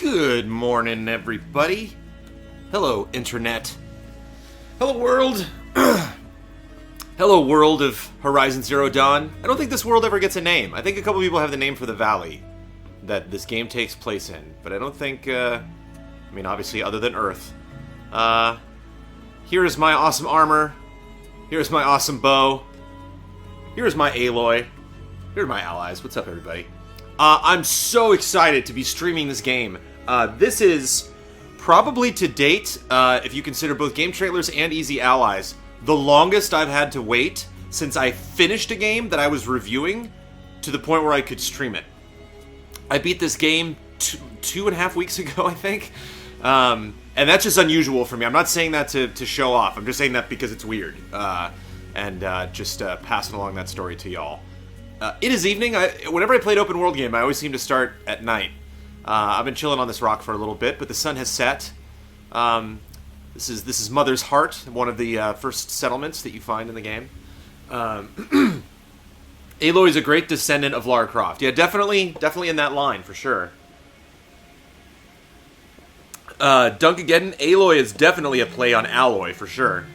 Good morning, everybody. Hello, Internet. Hello, world. Hello, world of Horizon Zero Dawn. I don't think this world ever gets a name. I think a couple people have the name for the valley that this game takes place in, but I don't think, obviously, other than Earth. Here is my awesome armor. Here's my awesome bow. Here's my Aloy. Here are my allies. What's up, everybody? I'm so excited to be streaming this game. This is probably to date, if you consider both game trailers and Easy Allies, the longest I've had to wait since I finished a game that I was reviewing to the point where I could stream it. I beat this game two and a half weeks ago, I think. And that's just unusual for me. I'm not saying that to show off. I'm just saying that because it's weird. Just passing along that story to y'all. It is evening. Whenever I played open world game, I always seem to start at night. I've been chilling on this rock for a little bit, but the sun has set. This is Mother's Heart, one of the first settlements that you find in the game. Aloy is a great descendant of Lara Croft. Yeah, definitely in that line, for sure. Dunkageddon, Aloy is definitely a play on Alloy, for sure.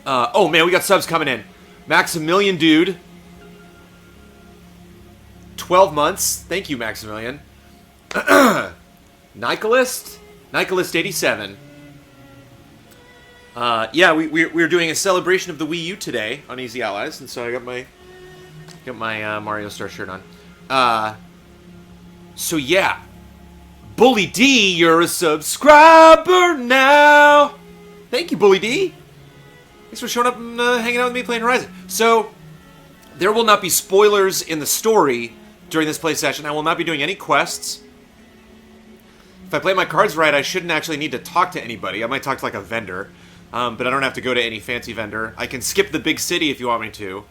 Oh man, we got subs coming in. Maximilian Dude. 12 months. Thank you, Maximilian. Nicolist 87. We're doing a celebration of the Wii U today on Easy Allies, and so I got my Mario Star shirt on. So yeah, Bully D, you're a subscriber now. Thank you, Bully D. Thanks for showing up and hanging out with me playing Horizon. So there will not be spoilers in the story during this play session. I will not be doing any quests. If I play my cards right, I shouldn't actually need to talk to anybody. I might talk to like a vendor, but I don't have to go to any fancy vendor. I can skip the big city if you want me to.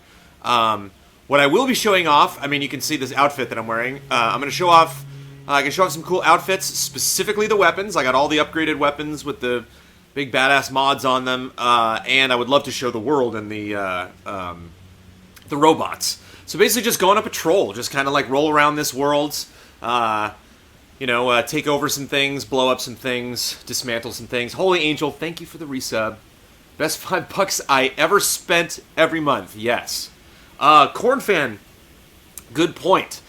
What I will be showing off, you can see this outfit that I'm wearing. I'm going to show off, I can show off some cool outfits, specifically the weapons. I got all the upgraded weapons with the big badass mods on them, and I would love to show the world and the robots. So basically just go on a patrol, just kind of like roll around this world, take over some things, blow up some things, dismantle some things. Holy Angel, thank you for the resub. Best $5 I ever spent every month, yes. Cornfan, good point.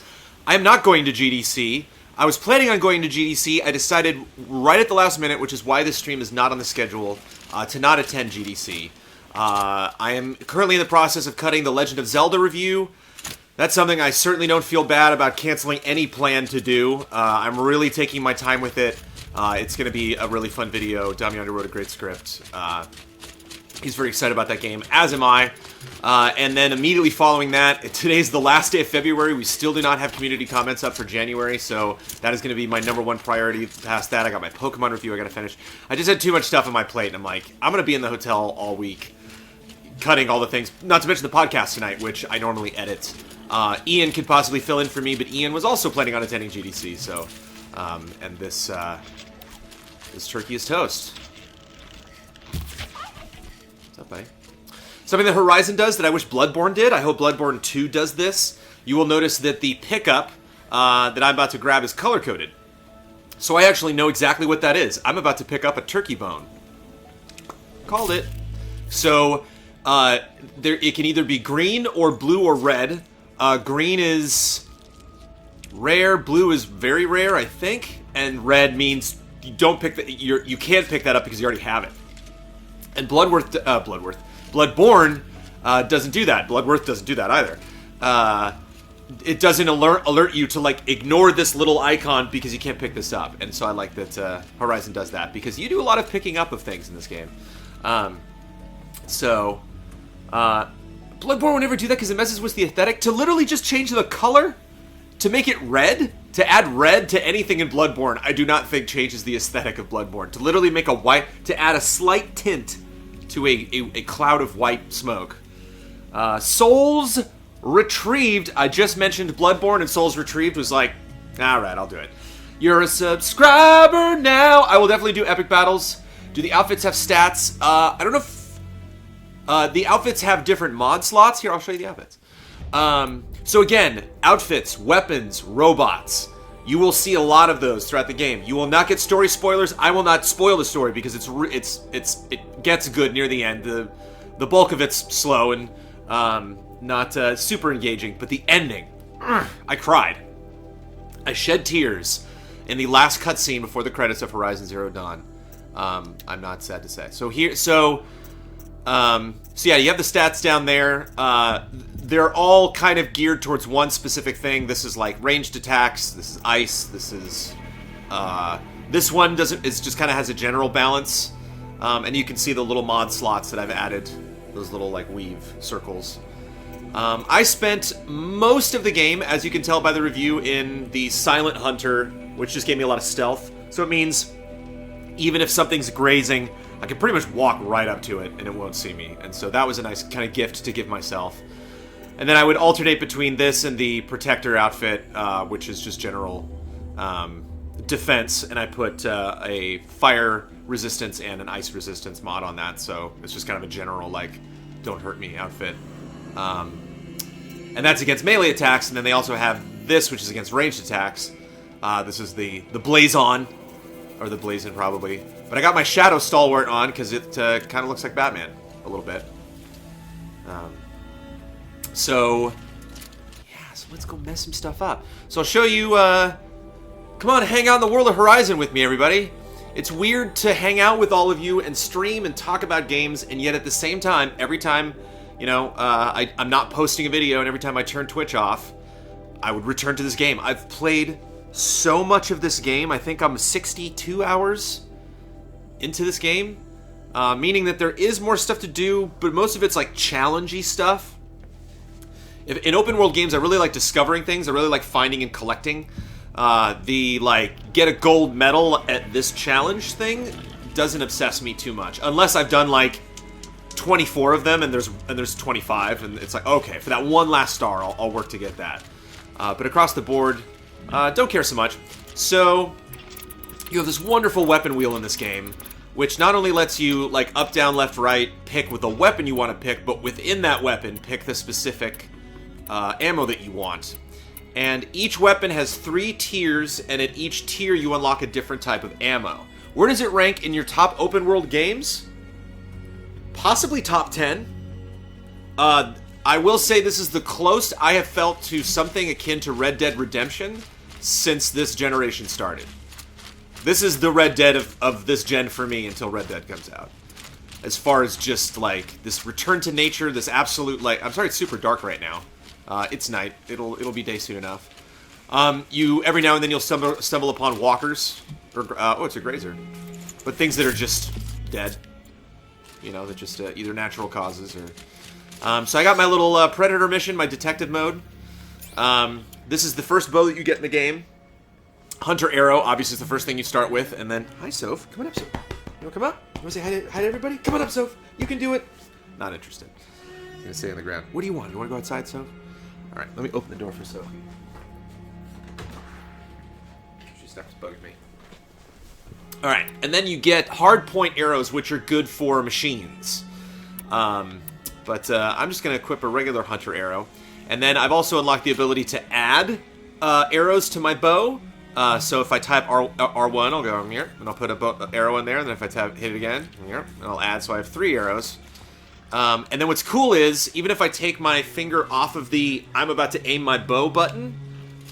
I am not going to GDC. I was planning on going to GDC. I decided right at the last minute, which is why this stream is not on the schedule, to not attend GDC. I am currently in the process of cutting the Legend of Zelda review. That's something I certainly don't feel bad about canceling any plan to do. I'm really taking my time with it. It's going to be a really fun video. Damiano wrote a great script. He's very excited about that game, as am I. And then immediately following that, today's the last day of February. We still do not have community comments up for January, so that is going to be my number one priority. Past that, I got my Pokemon review I got to finish. I just had too much stuff on my plate, and I'm like, I'm going to be in the hotel all week, cutting all the things, not to mention the podcast tonight, which I normally edit. Ian could possibly fill in for me, but Ian was also planning on attending GDC, so, and this turkey is toast. What's up, buddy? Something that Horizon does that I wish Bloodborne did, I hope Bloodborne 2 does this. You will notice that the pickup that I'm about to grab is color-coded. So I actually know exactly what that is. I'm about to pick up a turkey bone. Called it. So, it can either be green or blue or red. Green is rare, blue is very rare, I think, and red means you don't pick you can't pick that up because you already have it. And Bloodborne doesn't do that. Bloodworth doesn't do that either. It doesn't alert you to like ignore this little icon because you can't pick this up. And so I like that Horizon does that because you do a lot of picking up of things in this game. Bloodborne would never do that because it messes with the aesthetic. To literally just change the color, to make it red, to add red to anything in Bloodborne, I do not think changes the aesthetic of Bloodborne. To literally make a white, to add a slight tint to a cloud of white smoke. Souls Retrieved, I just mentioned Bloodborne, and Souls Retrieved was like, alright, I'll do it. You're a subscriber now! I will definitely do epic battles. Do the outfits have stats? I don't know if... the outfits have different mod slots. Here, I'll show you the outfits. So again, outfits, weapons, robots. You will see a lot of those throughout the game. You will not get story spoilers. I will not spoil the story because it gets good near the end. The bulk of it's slow and not super engaging, but the ending, I cried. I shed tears in the last cutscene before the credits of Horizon Zero Dawn. I'm not sad to say. So yeah, you have the stats down there. They're all kind of geared towards one specific thing. This is like ranged attacks. This is ice. This is this one doesn't. It just kind of has a general balance. And you can see the little mod slots that I've added. Those little like weave circles. I spent most of the game, as you can tell by the review, in the Silent Hunter, which just gave me a lot of stealth. So it means even if something's grazing, I can pretty much walk right up to it and it won't see me. And so that was a nice kind of gift to give myself. And then I would alternate between this and the Protector outfit, which is just general defense. And I put a fire resistance and an ice resistance mod on that. So it's just kind of a general, like, don't hurt me outfit. And that's against melee attacks. And then they also have this, which is against ranged attacks. This is the Blazon, or the Blazon probably. But I got my Shadow Stalwart on because it kind of looks like Batman a little bit. So let's go mess some stuff up. So I'll show you, come on, hang out in the world of Horizon with me, everybody. It's weird to hang out with all of you and stream and talk about games, and yet at the same time, every time, you know, I'm not posting a video, and every time I turn Twitch off, I would return to this game. I've played so much of this game. I think I'm 62 hours into this game, meaning that there is more stuff to do, but most of it's like challengey stuff. In open world games, I really like discovering things. I really like finding and collecting. The like get a gold medal at this challenge thing doesn't obsess me too much, unless I've done like 24 of them and there's 25, and it's like, okay, for that one last star, I'll work to get that. But across the board, don't care so much. So you have this wonderful weapon wheel in this game, which not only lets you, like, up, down, left, right, pick with the weapon you want to pick, but within that weapon, pick the specific ammo that you want. And each weapon has 3 tiers, and at each tier you unlock a different type of ammo. Where does it rank in your top open world games? Possibly top 10. I will say this is the closest I have felt to something akin to Red Dead Redemption since this generation started. This is the Red Dead of this gen for me until Red Dead comes out. As far as just, like, this return to nature, this absolute, like... I'm sorry it's super dark right now. It's night. It'll be day soon enough. You, every now and then you'll stumble upon walkers. Or, oh, it's a grazer. But things that are just dead. You know, that just either natural causes or... so I got my little Predator mission, my detective mode. This is the first bow that you get in the game. Hunter Arrow, obviously, is the first thing you start with, and then... Hi, Soph. Come on up, Soph. You want to come up? You want to say hi to everybody? Come on up, Soph. You can do it. Not interested. I'm going to stay on the ground. What do you want? You want to go outside, Soph? All right, let me open the door for Soph. She stops bugging me. All right, and then you get hard point arrows, which are good for machines. But I'm just going to equip a regular Hunter Arrow. And then I've also unlocked the ability to add arrows to my bow. So if I type R1, I'll go here, and I'll put an arrow in there, and then if I hit it again, here, and I'll add, so I have 3 arrows. And then what's cool is, even if I take my finger off of the I'm about to aim my bow button,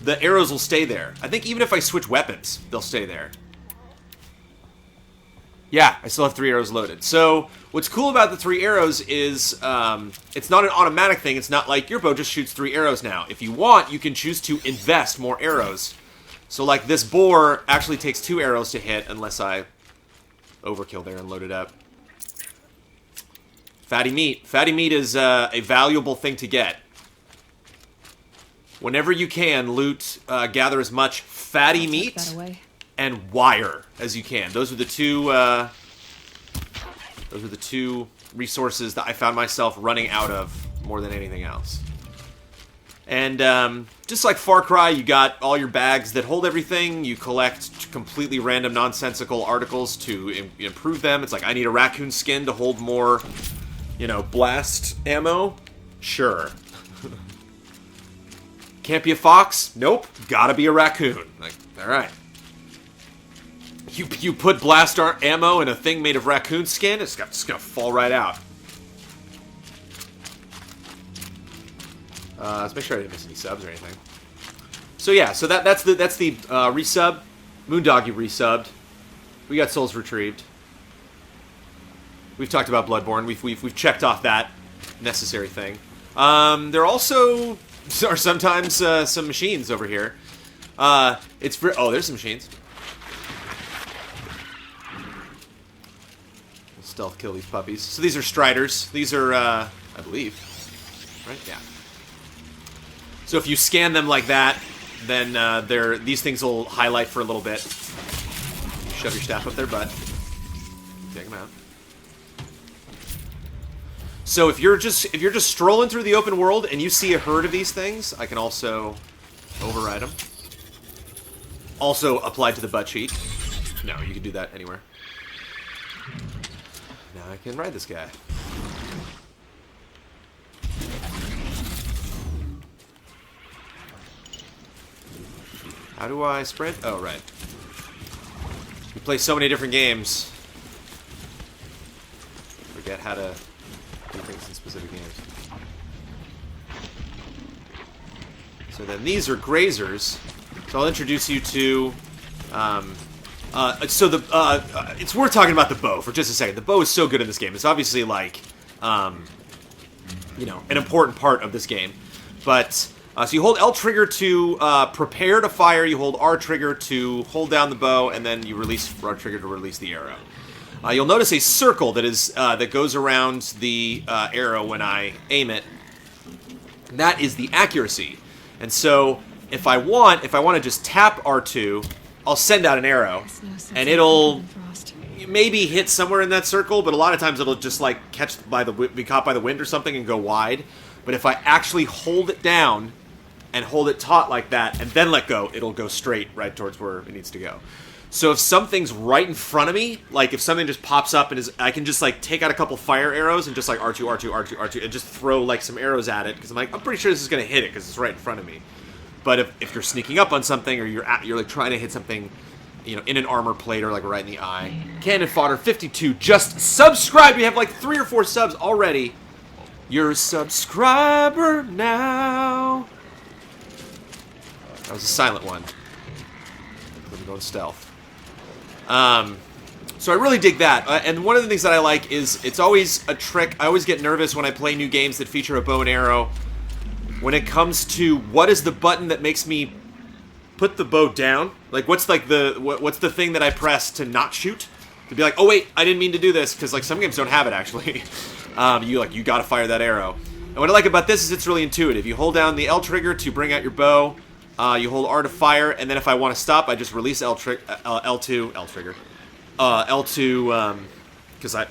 the arrows will stay there. I think even if I switch weapons, they'll stay there. Yeah, I still have 3 arrows loaded. So what's cool about the 3 arrows is it's not an automatic thing. It's not like your bow just shoots 3 arrows now. If you want, you can choose to invest more arrows. So, like, this boar actually takes 2 arrows to hit unless I overkill there and load it up. Fatty meat. Fatty meat is a valuable thing to get. Whenever you can, loot, gather as much fatty meat and wire as you can. Those are the two resources that I found myself running out of more than anything else. And just like Far Cry, you got all your bags that hold everything. You collect completely random, nonsensical articles to improve them. It's like, I need a raccoon skin to hold more, you know, blast ammo. Sure. Can't be a fox? Nope. Gotta be a raccoon. Like, All right. You put blast ammo in a thing made of raccoon skin, it's just gonna fall right out. Let's make sure I didn't miss any subs or anything. So yeah, so that's the resub. Moondoggy resubbed. We got souls retrieved. We've talked about Bloodborne. We've checked off that necessary thing. There also are sometimes some machines over here. Oh, there's some machines. We'll stealth kill these puppies. So these are Striders. These are, I believe, right? Yeah. So if you scan them like that, then these things will highlight for a little bit. Shove your staff up their butt. Take them out. So if you're just strolling through the open world and you see a herd of these things, I can also override them. Also applied to the butt cheek. No, you can do that anywhere. Now I can ride this guy. How do I sprint? Oh, right. We play so many different games. Forget how to do things in specific games. So then these are grazers. So I'll introduce you to... it's worth talking about the bow for just a second. The bow is so good in this game. It's obviously, like, you know, an important part of this game. But... so you hold L trigger to prepare to fire, you hold R trigger to hold down the bow, and then you release R trigger to release the arrow. You'll notice a circle that goes around the arrow when I aim it. And that is the accuracy. And so if I want to just tap R2, I'll send out an arrow, and it'll maybe hit somewhere in that circle, but a lot of times it'll just like be caught by the wind or something and go wide. But if I actually hold it down and hold it taut like that and then let go, it'll go straight right towards where it needs to go. So if something's right in front of me, like if something just pops up and I can just like take out a couple fire arrows and just like R2, R2, R2, R2 and just throw like some arrows at it because I'm pretty sure this is going to hit it because it's right in front of me. But if you're sneaking up on something or you're like trying to hit something, you know, in an armor plate or like right in the eye. Cannon Fodder 52 just subscribed. We have like 3 or 4 subs already. You're a subscriber now. That was a silent one. I'm going stealth. So I really dig that. And one of the things that I like is it's always a trick. I always get nervous when I play new games that feature a bow and arrow. When it comes to what is the button that makes me put the bow down? Like what's the thing that I press to not shoot? To be like, oh wait, I didn't mean to do this, because like some games don't have it actually. You gotta fire that arrow. And what I like about this is it's really intuitive. You hold down the L trigger to bring out your bow. You hold R to fire, and then if I want to stop, I just release L2,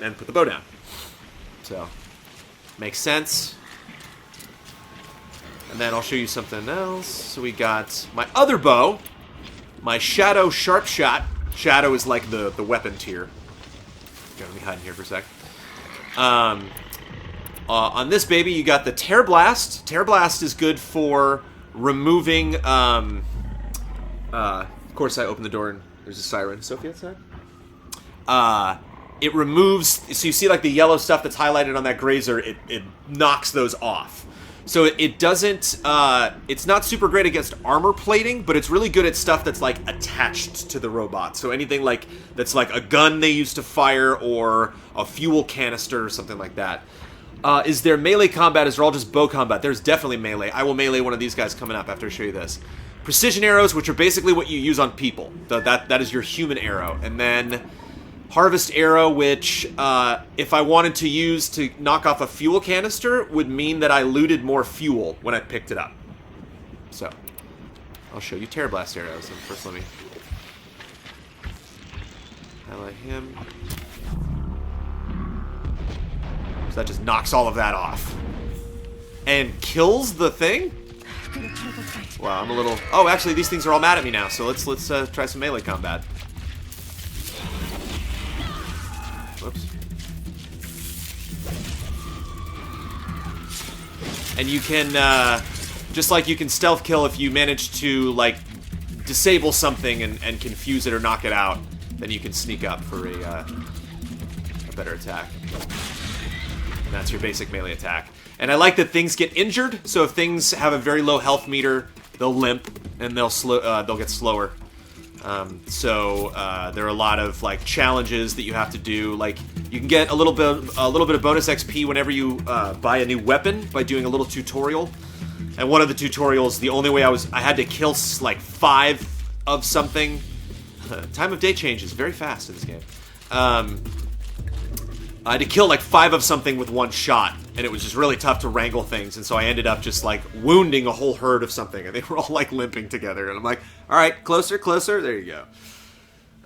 and put the bow down. So, makes sense. And then I'll show you something else. So we got my other bow, my Shadow Sharp Shot. Shadow is like the weapon tier. Okay, let me hide in here for a sec. On this baby, you got the Tear Blast. Tear Blast is good for removing, of course I open the door and there's a siren. Sophie outside? It removes, so you see like the yellow stuff that's highlighted on that grazer, it knocks those off. So it doesn't, it's not super great against armor plating, but it's really good at stuff that's like attached to the robot. So anything like, that's like a gun they used to fire or a fuel canister or something like that. Is there melee combat? Is there all just bow combat? There's definitely melee. I will melee one of these guys coming up after I show you this. Precision arrows, which are basically what you use on people. That is your human arrow. And then Harvest Arrow, which if I wanted to use to knock off a fuel canister, would mean that I looted more fuel when I picked it up. So, I'll show you Tear Blast arrows. And first let me highlight him. So that just knocks all of that off. And kills the thing? Wow, I'm a little... Oh, actually, these things are all mad at me now, so let's try some melee combat. Whoops. And you can, just like you can stealth kill if you manage to, like, disable something and confuse it or knock it out, then you can sneak up for a better attack. And that's your basic melee attack. And I like that things get injured, so if things have a very low health meter, they'll limp and they'll get slower. So there are a lot of like challenges that you have to do. Like you can get a little bit of bonus XP whenever you buy a new weapon by doing a little tutorial. And one of the tutorials, the only way I had to kill like 5 of something. Time of day changes very fast in this game. I had to kill like 5 of something with one shot, and it was just really tough to wrangle things, and so I ended up just like wounding a whole herd of something, and they were all like limping together, and I'm like, alright, closer, closer, there you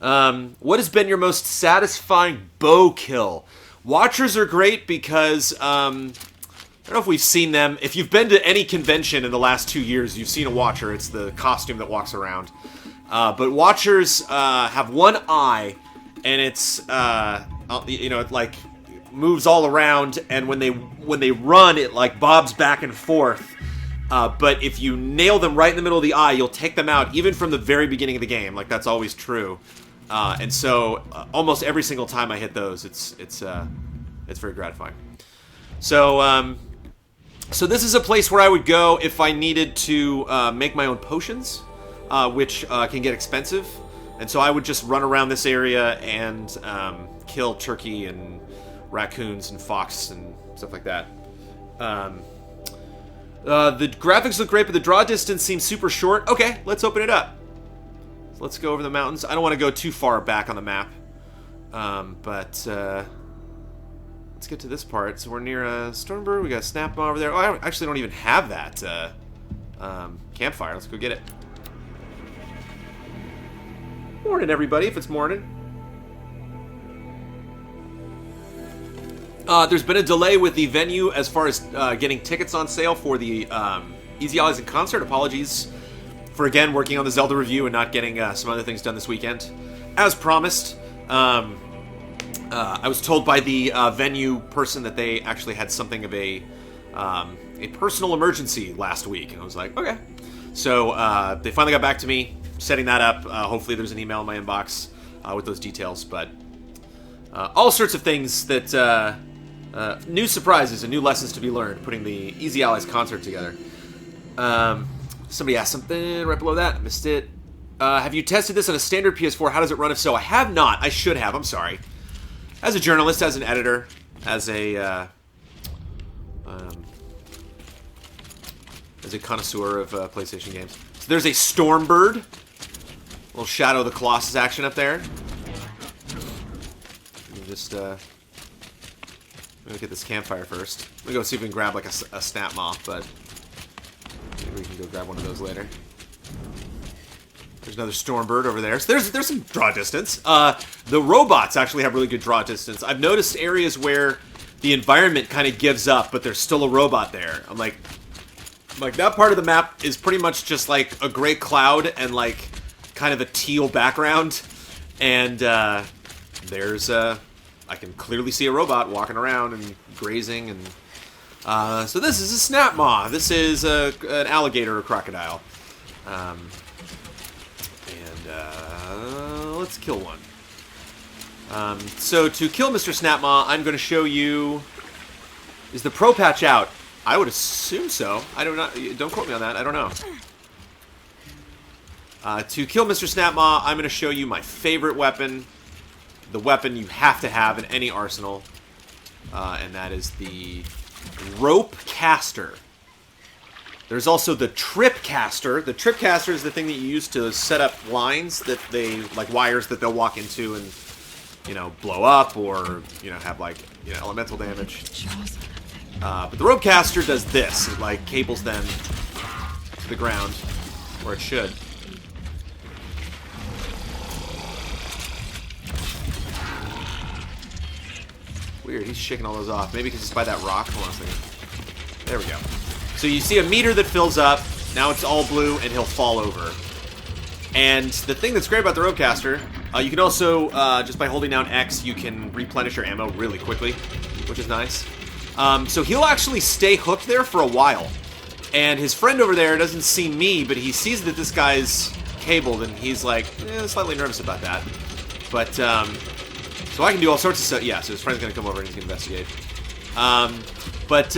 go. What has been your most satisfying bow kill? Watchers are great because, I don't know if we've seen them. If you've been to any convention in the last 2 years, you've seen a Watcher. It's the costume that walks around. But Watchers have one eye, and it's, it like moves all around, and when they run, it like bobs back and forth. But if you nail them right in the middle of the eye, you'll take them out, even from the very beginning of the game. Like, that's always true. And so, almost every single time I hit those, it's very gratifying. So, so this is a place where I would go if I needed to make my own potions, which can get expensive. And so I would just run around this area and kill turkey and raccoons and fox and stuff like that. The graphics look great, but the draw distance seems super short. Okay, let's open it up. So let's go over the mountains. I don't want to go too far back on the map. But let's get to this part. So we're near Stormbird. We got a snap bomb over there. Oh, I actually don't even have that campfire. Let's go get it. Morning, everybody, if it's morning. There's been a delay with the venue as far as getting tickets on sale for the Easy Allies in Concert. Apologies for, again, working on the Zelda review and not getting some other things done this weekend. As promised, I was told by the venue person that they actually had something of a personal emergency last week. And I was like, okay. So they finally got back to me, setting that up. Hopefully there's an email in my inbox with those details. But all sorts of things that... new surprises and new lessons to be learned, putting the Easy Allies concert together. Somebody asked something right below that. I missed it. Have you tested this on a standard PS4? How does it run? If so, I have not. I should have. I'm sorry. As a journalist, as an editor, as a connoisseur of PlayStation games. So there's a Stormbird. Little Shadow of the Colossus action up there. Just, let me get this campfire first. Let me go see if we can grab, like, a snap moth, but maybe we can go grab one of those later. There's another Stormbird over there. So there's some draw distance. The robots actually have really good draw distance. I've noticed areas where the environment kind of gives up, but there's still a robot there. I'm like, that part of the map is pretty much just, like, a gray cloud and, like, kind of a teal background. And, there's, I can clearly see a robot walking around and grazing, and so this is a snap maw. This is an alligator or crocodile, and let's kill one. So to kill Mr. Snapmaw, I'm going to show you. Is the pro patch out? I would assume so. I don't know. Don't quote me on that. I don't know. To kill Mr. Snapmaw, I'm going to show you my favorite weapon. The weapon you have to have in any arsenal, and that is the rope caster. There's also the trip caster. The trip caster is the thing that you use to set up lines that they, like wires that they'll walk into and, blow up or, have like, elemental damage. But the rope caster does this. It like cables them to the ground, where it should. Weird, he's shaking all those off. Maybe because it's by that rock. Hold on a second. There we go. So you see a meter that fills up. Now it's all blue, and he'll fall over. And the thing that's great about the Ropecaster, you can also, just by holding down X, you can replenish your ammo really quickly, which is nice. So he'll actually stay hooked there for a while. And his friend over there doesn't see me, but he sees that this guy's cabled, and he's like slightly nervous about that. But so I can do all sorts of stuff. Yeah, so his friend's gonna come over and he's gonna investigate. But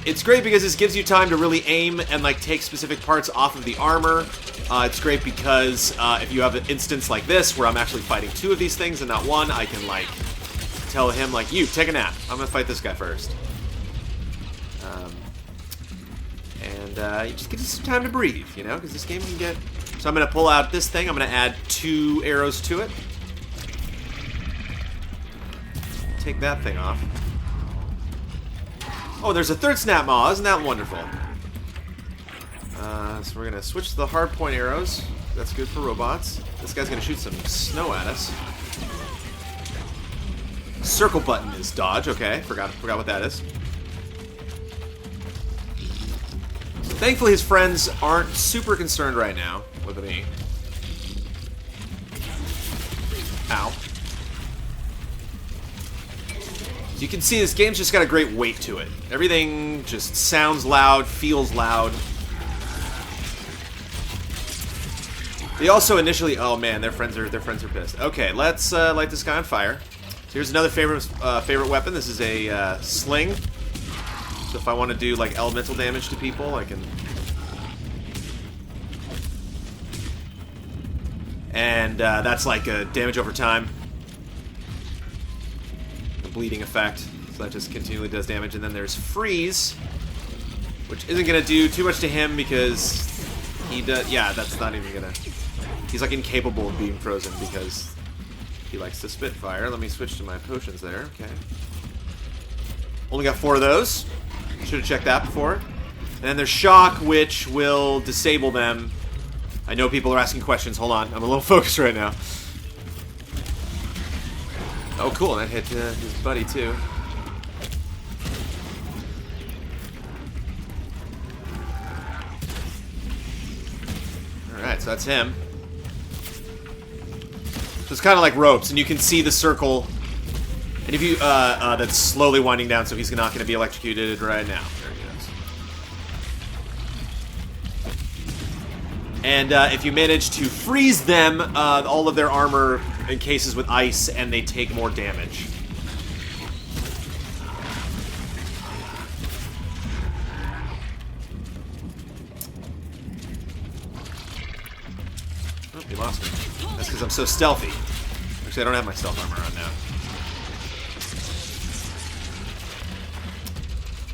it's great because this gives you time to really aim and like take specific parts off of the armor. It's great because if you have an instance like this where I'm actually fighting two of these things and not one, I can like tell him like, you take a nap. I'm gonna fight this guy first. And it just gives you some time to breathe, you know, because this game can get... So I'm going to pull out this thing. I'm going to add 2 arrows to it. Take that thing off. Oh, there's a third snap maw. Isn't that wonderful? So we're going to switch to the hardpoint arrows. That's good for robots. This guy's going to shoot some snow at us. Circle button is dodge. Okay, forgot what that is. Thankfully, his friends aren't super concerned right now with me. Ow. As you can see, this game's just got a great weight to it. Everything just sounds loud, feels loud. They also initially... Oh man, their friends are pissed. Okay, let's light this guy on fire. So here's another favorite weapon. This is a sling. So if I want to do like elemental damage to people, I can. And that's like a damage over time. The bleeding effect. So that just continually does damage. And then there's freeze, which isn't going to do too much to him because he does... Yeah, that's not even going to... He's like incapable of being frozen because he likes to spit fire. Let me switch to my potions there. Okay. Only got 4 of those. Should have checked that before. And then there's shock, which will disable them. I know people are asking questions. Hold on. I'm a little focused right now. Oh, cool. That hit his buddy, too. Alright, so that's him. So it's kind of like ropes, and you can see the circle. And if you, that's slowly winding down, so he's not going to be electrocuted right now. There he goes. And if you manage to freeze them, all of their armor encases with ice, and they take more damage. Oh, he lost me. That's because I'm so stealthy. Actually, I don't have my stealth armor on now.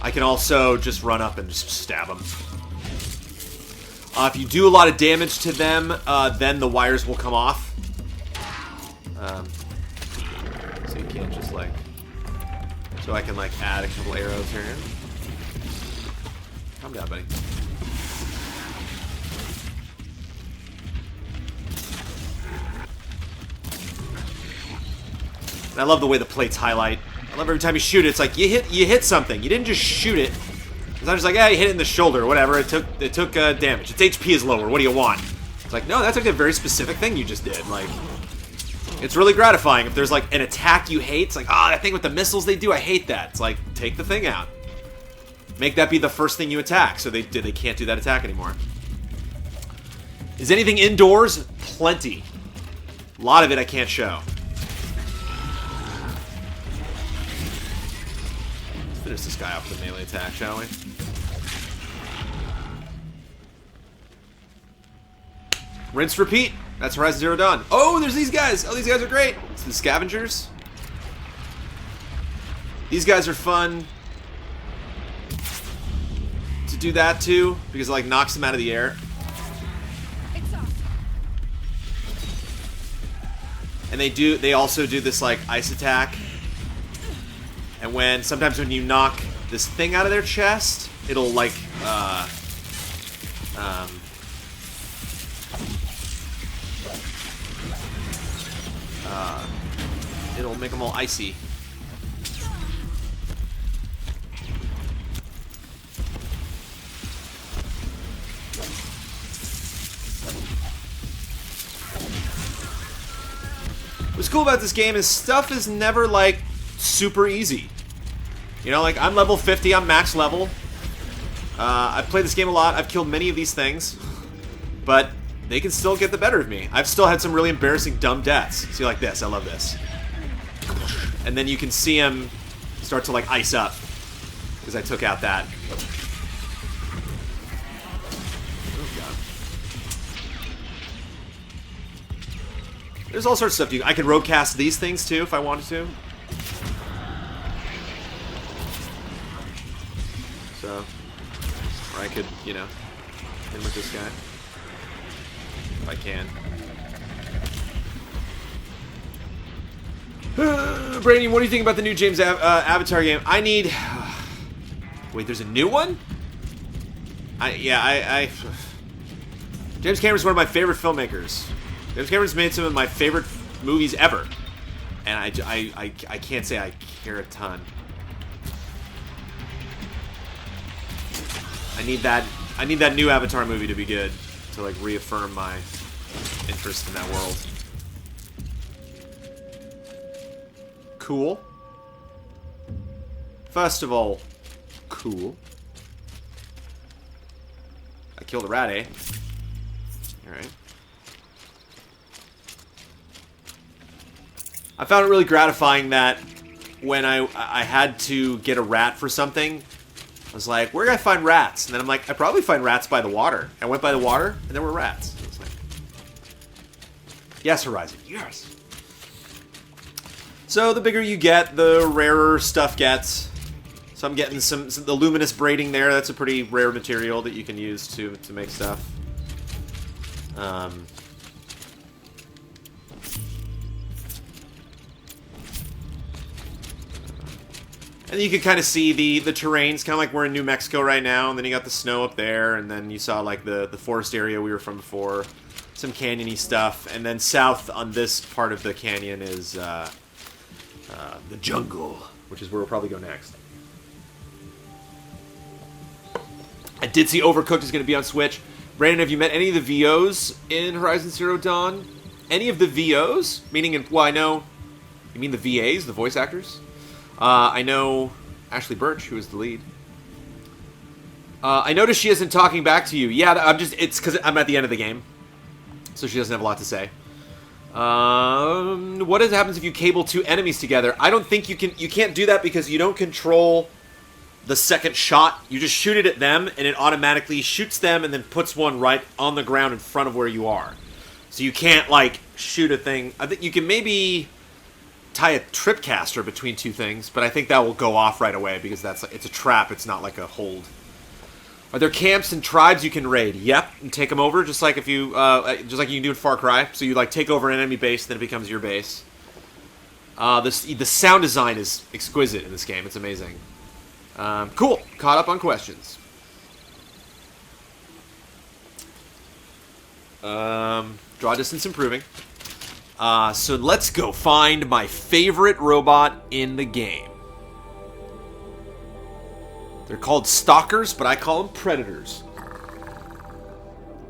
I can also just run up and just stab them. If you do a lot of damage to them, then the wires will come off. So you can't just like... So I can like add a couple arrows here. Calm down, buddy. And I love the way the plates highlight. I love every time you shoot it, it's like you hit something. You didn't just shoot it. It's not just like, you hit it in the shoulder or whatever. It took damage. Its HP is lower. What do you want? It's like, no, that's like a very specific thing you just did. Like, it's really gratifying if there's like an attack you hate. It's like, that thing with the missiles they do, I hate that. It's like, take the thing out. Make that be the first thing you attack, so they can't do that attack anymore. Is anything indoors? Plenty. A lot of it I can't show. Finish this guy off with a melee attack, shall we? Rinse, repeat. That's Horizon Zero Dawn. Oh, there's these guys. Oh, these guys are great. It's the scavengers. These guys are fun to do that too, because it like knocks them out of the air. And they also do this like ice attack. And sometimes when you knock this thing out of their chest, it'll like, it'll make them all icy. What's cool about this game is stuff is never like super easy. You know, like, I'm level 50, I'm max level. I've played this game a lot, I've killed many of these things. But they can still get the better of me. I've still had some really embarrassing dumb deaths. See, like this. I love this. And then you can see him start to, like, ice up. Because I took out that. Oh, God. There's all sorts of stuff. I can roadcast these things, too, if I wanted to. So, or I could, you know, hit him with this guy. If I can. Brady, what do you think about the new James Avatar game? I need... Wait, there's a new one? James Cameron's one of my favorite filmmakers. James Cameron's made some of my favorite movies ever. And I can't say I care a ton. I need that new Avatar movie to be good. To, like, reaffirm my interest in that world. Cool. First of all, cool. I killed a rat, eh? Alright. I found it really gratifying that when I had to get a rat for something, I was like, where can I find rats? And then I'm like, I probably find rats by the water. I went by the water, and there were rats. I was like, yes, Horizon, yes. So the bigger you get, the rarer stuff gets. So I'm getting the luminous braiding there. That's a pretty rare material that you can use to make stuff. And you can kind of see the terrains, kind of like we're in New Mexico right now, and then you got the snow up there, and then you saw like the forest area we were from before, some canyony stuff, and then south on this part of the canyon is the jungle, which is where we'll probably go next. I did see Overcooked is going to be on Switch. Brandon, have you met any of the VOs in Horizon Zero Dawn? Any of the VOs? Meaning, well, I know... You mean the VAs, the voice actors? I know Ashley Birch, who is the lead. I noticed she isn't talking back to you. Yeah, it's because I'm at the end of the game. So she doesn't have a lot to say. What happens if you cable two enemies together? I don't think you can't do that because you don't control the second shot. You just shoot it at them, and it automatically shoots them and then puts one right on the ground in front of where you are. So you can't, like, shoot a thing. I think you can maybe tie a tripcaster between two things, but I think that will go off right away because it's a trap. It's not like a hold. Are there camps and tribes you can raid? Yep, and take them over, just like you can do in Far Cry. So you like take over an enemy base, then it becomes your base. The sound design is exquisite in this game. It's amazing. Cool. Caught up on questions. Draw distance improving. So let's go find my favorite robot in the game. They're called stalkers, but I call them predators.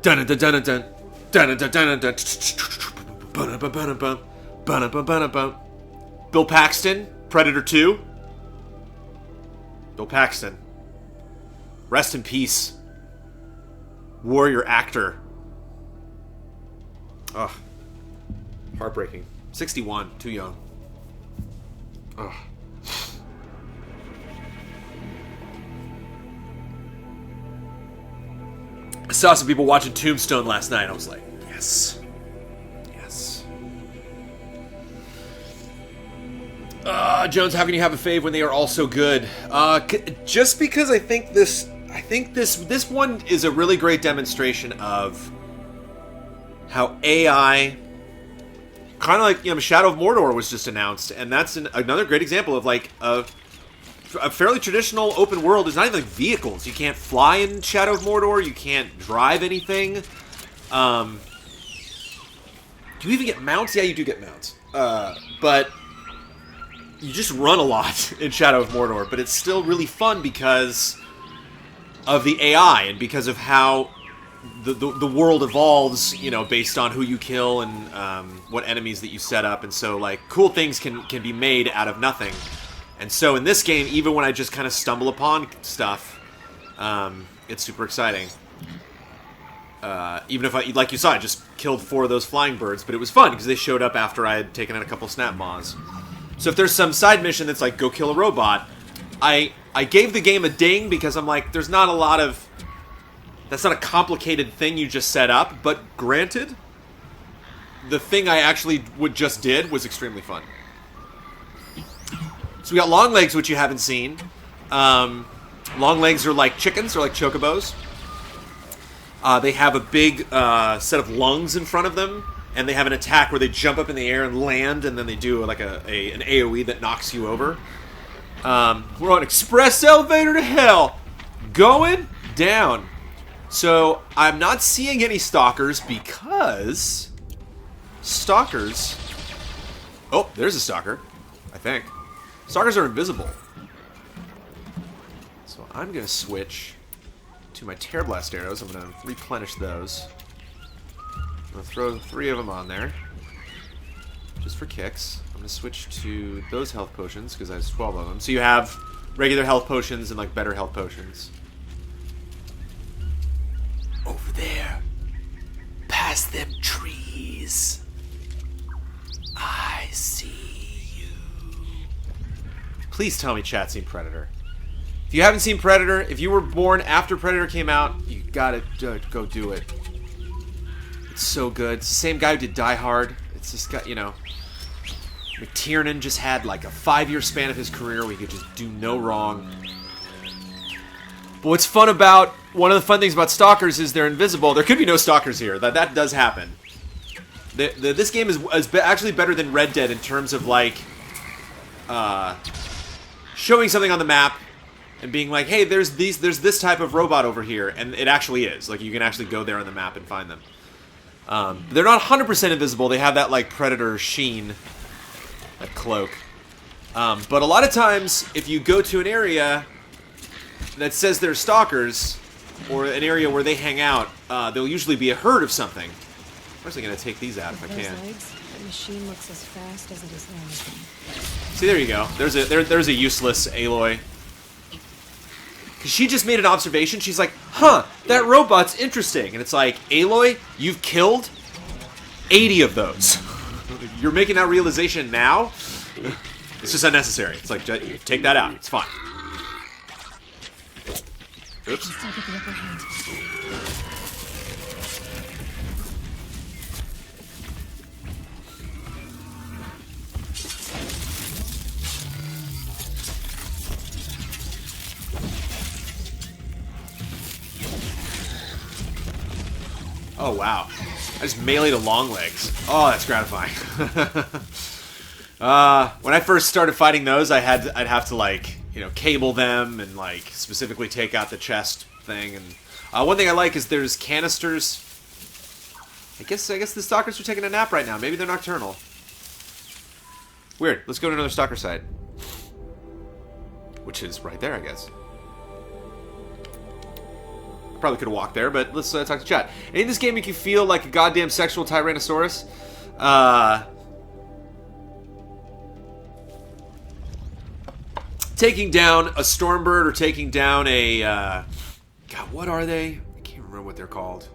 Dun dun dun dun dun dun dun dun dun. Bill Paxton, Predator 2. Bill Paxton. Rest in peace. Warrior actor. Ugh. Heartbreaking. 61. Too young. Ugh. I saw some people watching Tombstone last night. I was like, yes. Yes. Jones, how can you have a fave when they are all so good? Just because I think this one is a really great demonstration of how AI, kind of like, Shadow of Mordor was just announced, and that's another great example of like a fairly traditional open world. Is not even like vehicles. You can't fly in Shadow of Mordor. You can't drive anything. Do you even get mounts? Yeah, you do get mounts. But you just run a lot in Shadow of Mordor, but it's still really fun because of the AI and because of how the world evolves, based on who you kill and what enemies that you set up. And so, like, cool things can be made out of nothing. And so in this game, even when I just kind of stumble upon stuff, it's super exciting. even if like you saw, I just killed 4 of those flying birds, but it was fun because they showed up after I had taken out a couple snap maws. So if there's some side mission that's like, go kill a robot, I gave the game a ding because I'm like, there's not a lot of... That's not a complicated thing you just set up, but granted, the thing I actually just did was extremely fun. So we got long legs, which you haven't seen. Long legs are like chickens, or like chocobos. They have a big set of lungs in front of them, and they have an attack where they jump up in the air and land, and then they do like an AoE that knocks you over. We're on express elevator to hell, going down. So I'm not seeing any stalkers because stalkers... Oh, there's a stalker, I think. Stalkers are invisible. So I'm going to switch to my Tear Blast arrows. I'm going to replenish those. I'm going to throw 3 of them on there, just for kicks. I'm going to switch to those health potions, because there's 12 of them. So you have regular health potions and like better health potions. Over there, past them trees, I see you. Please tell me chat's seen Predator. If you haven't seen Predator, if you were born after Predator came out, you gotta go do it. It's so good. It's the same guy who did Die Hard. It's just got, you know... McTiernan just had like a 5-year span of his career where he could just do no wrong. But what's fun about... One of the fun things about stalkers is they're invisible. There could be no stalkers here. That does happen. This game is actually better than Red Dead in terms of like... showing something on the map and being like, hey, there's this type of robot over here, and it actually is. Like, you can actually go there on the map and find them. They're not 100% invisible. They have that, like, Predator sheen, that cloak. But a lot of times, if you go to an area that says there's stalkers, or an area where they hang out, there'll usually be a herd of something. I'm actually going to take these out if I can. Legs, that machine looks as fast as it is long. See, there you go. There's a useless Aloy. Because she just made an observation. She's like, huh, that robot's interesting. And it's like, Aloy, you've killed 80 of those. You're making that realization now? It's just unnecessary. It's like, take that out. It's fine. Oops. Still get the upper hand. Oh, wow. I just meleeed a long legs. Oh, that's gratifying. When I first started fighting those, I'd have to, like, you know, cable them and, like, specifically take out the chest thing. And one thing I like is there's canisters. I guess the stalkers are taking a nap right now. Maybe they're nocturnal. Weird. Let's go to another stalker site. Which is right there, I guess. Probably could have walked there, but let's talk to chat. And in this game, you can feel like a goddamn sexual Tyrannosaurus. Taking down a Stormbird or taking down a... God, what are they? I can't remember what they're called.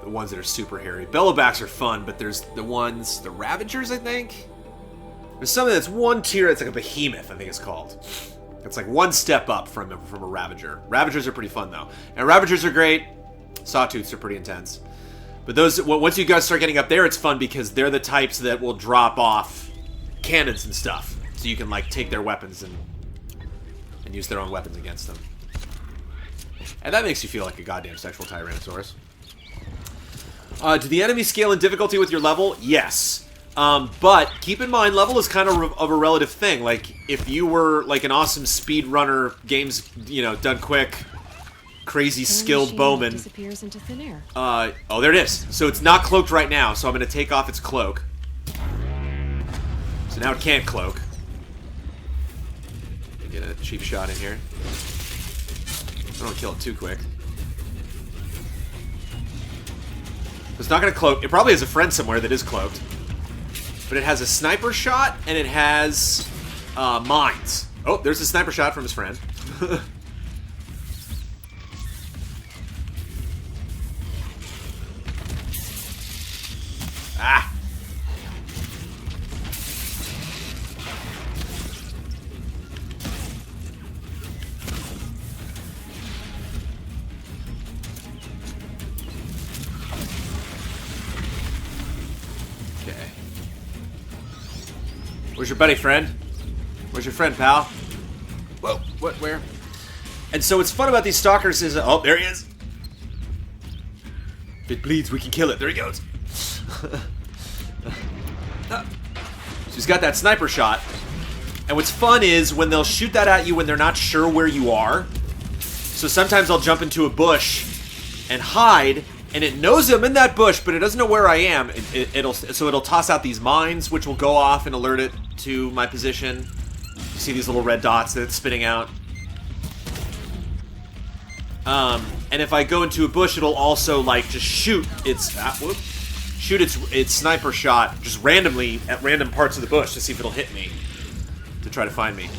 The ones that are super hairy. Bellowbacks are fun, but there's the ones... The Ravagers, I think? There's something that's one tier that's like a behemoth, I think it's called. It's like one step up from a Ravager. Ravagers are pretty fun, though. And Ravagers are great. Sawtooths are pretty intense. But those, once you guys start getting up there, it's fun because they're the types that will drop off cannons and stuff. So you can, like, take their weapons and use their own weapons against them. And that makes you feel like a goddamn sexual Tyrannosaurus. Do the enemies scale in difficulty with your level? Yes. But keep in mind, level is kind of a relative thing. Like, if you were like an awesome speedrunner, games, you know, done quick, crazy skilled bowman. Disappears into thin air. Oh, there it is. So it's not cloaked right now. So I'm going to take off its cloak. So now it can't cloak. Get a cheap shot in here. I don't want to kill it too quick. It's not going to cloak. It probably has a friend somewhere that is cloaked. But it has a sniper shot, and it has mines. Oh, there's a sniper shot from his friend. Okay. Where's your buddy, friend? Where's your friend, pal? Whoa, what, where? And so what's fun about these stalkers is... Oh, there he is. If it bleeds, we can kill it. There he goes. So he's got that sniper shot. And what's fun is when they'll shoot that at you when they're not sure where you are. So sometimes I'll jump into a bush and hide, and it knows I'm in that bush, but it doesn't know where I am. It'll toss out these mines, which will go off and alert it to my position. You see these little red dots that it's spitting out. And if I go into a bush, it'll also like just shoot its sniper shot just randomly at random parts of the bush to see if it'll hit me to try to find me.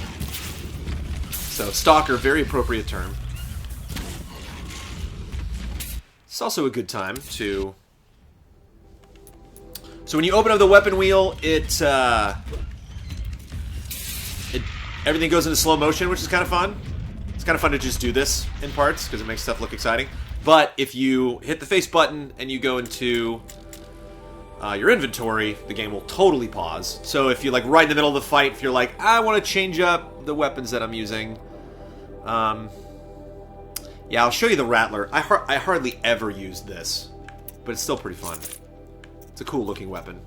So stalker, very appropriate term. It's also a good time to... So when you open up the weapon wheel, everything goes into slow motion, which is kind of fun. It's kind of fun to just do this in parts, because it makes stuff look exciting. But if you hit the face button and you go into your inventory, the game will totally pause. So if you're like right in the middle of the fight, if you're like, I want to change up the weapons that I'm using. Yeah, I'll show you the Rattler. I hardly ever use this, but it's still pretty fun. It's a cool looking weapon.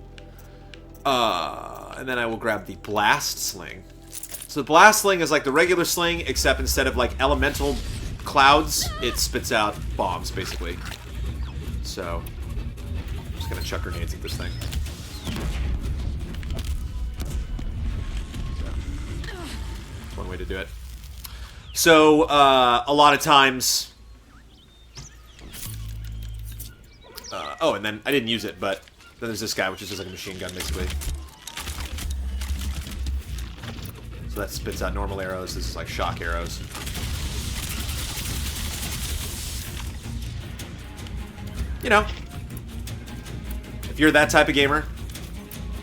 And then I will grab the Blast Sling. So the Blast Sling is like the regular sling, except instead of like elemental clouds, it spits out bombs, basically. So, I'm just gonna chuck grenades at this thing. So, that's one way to do it. So, a lot of times... oh, and then I didn't use it, but then there's this guy, which is just like a machine gun, basically. So that spits out normal arrows. This is like shock arrows. You know, if you're that type of gamer,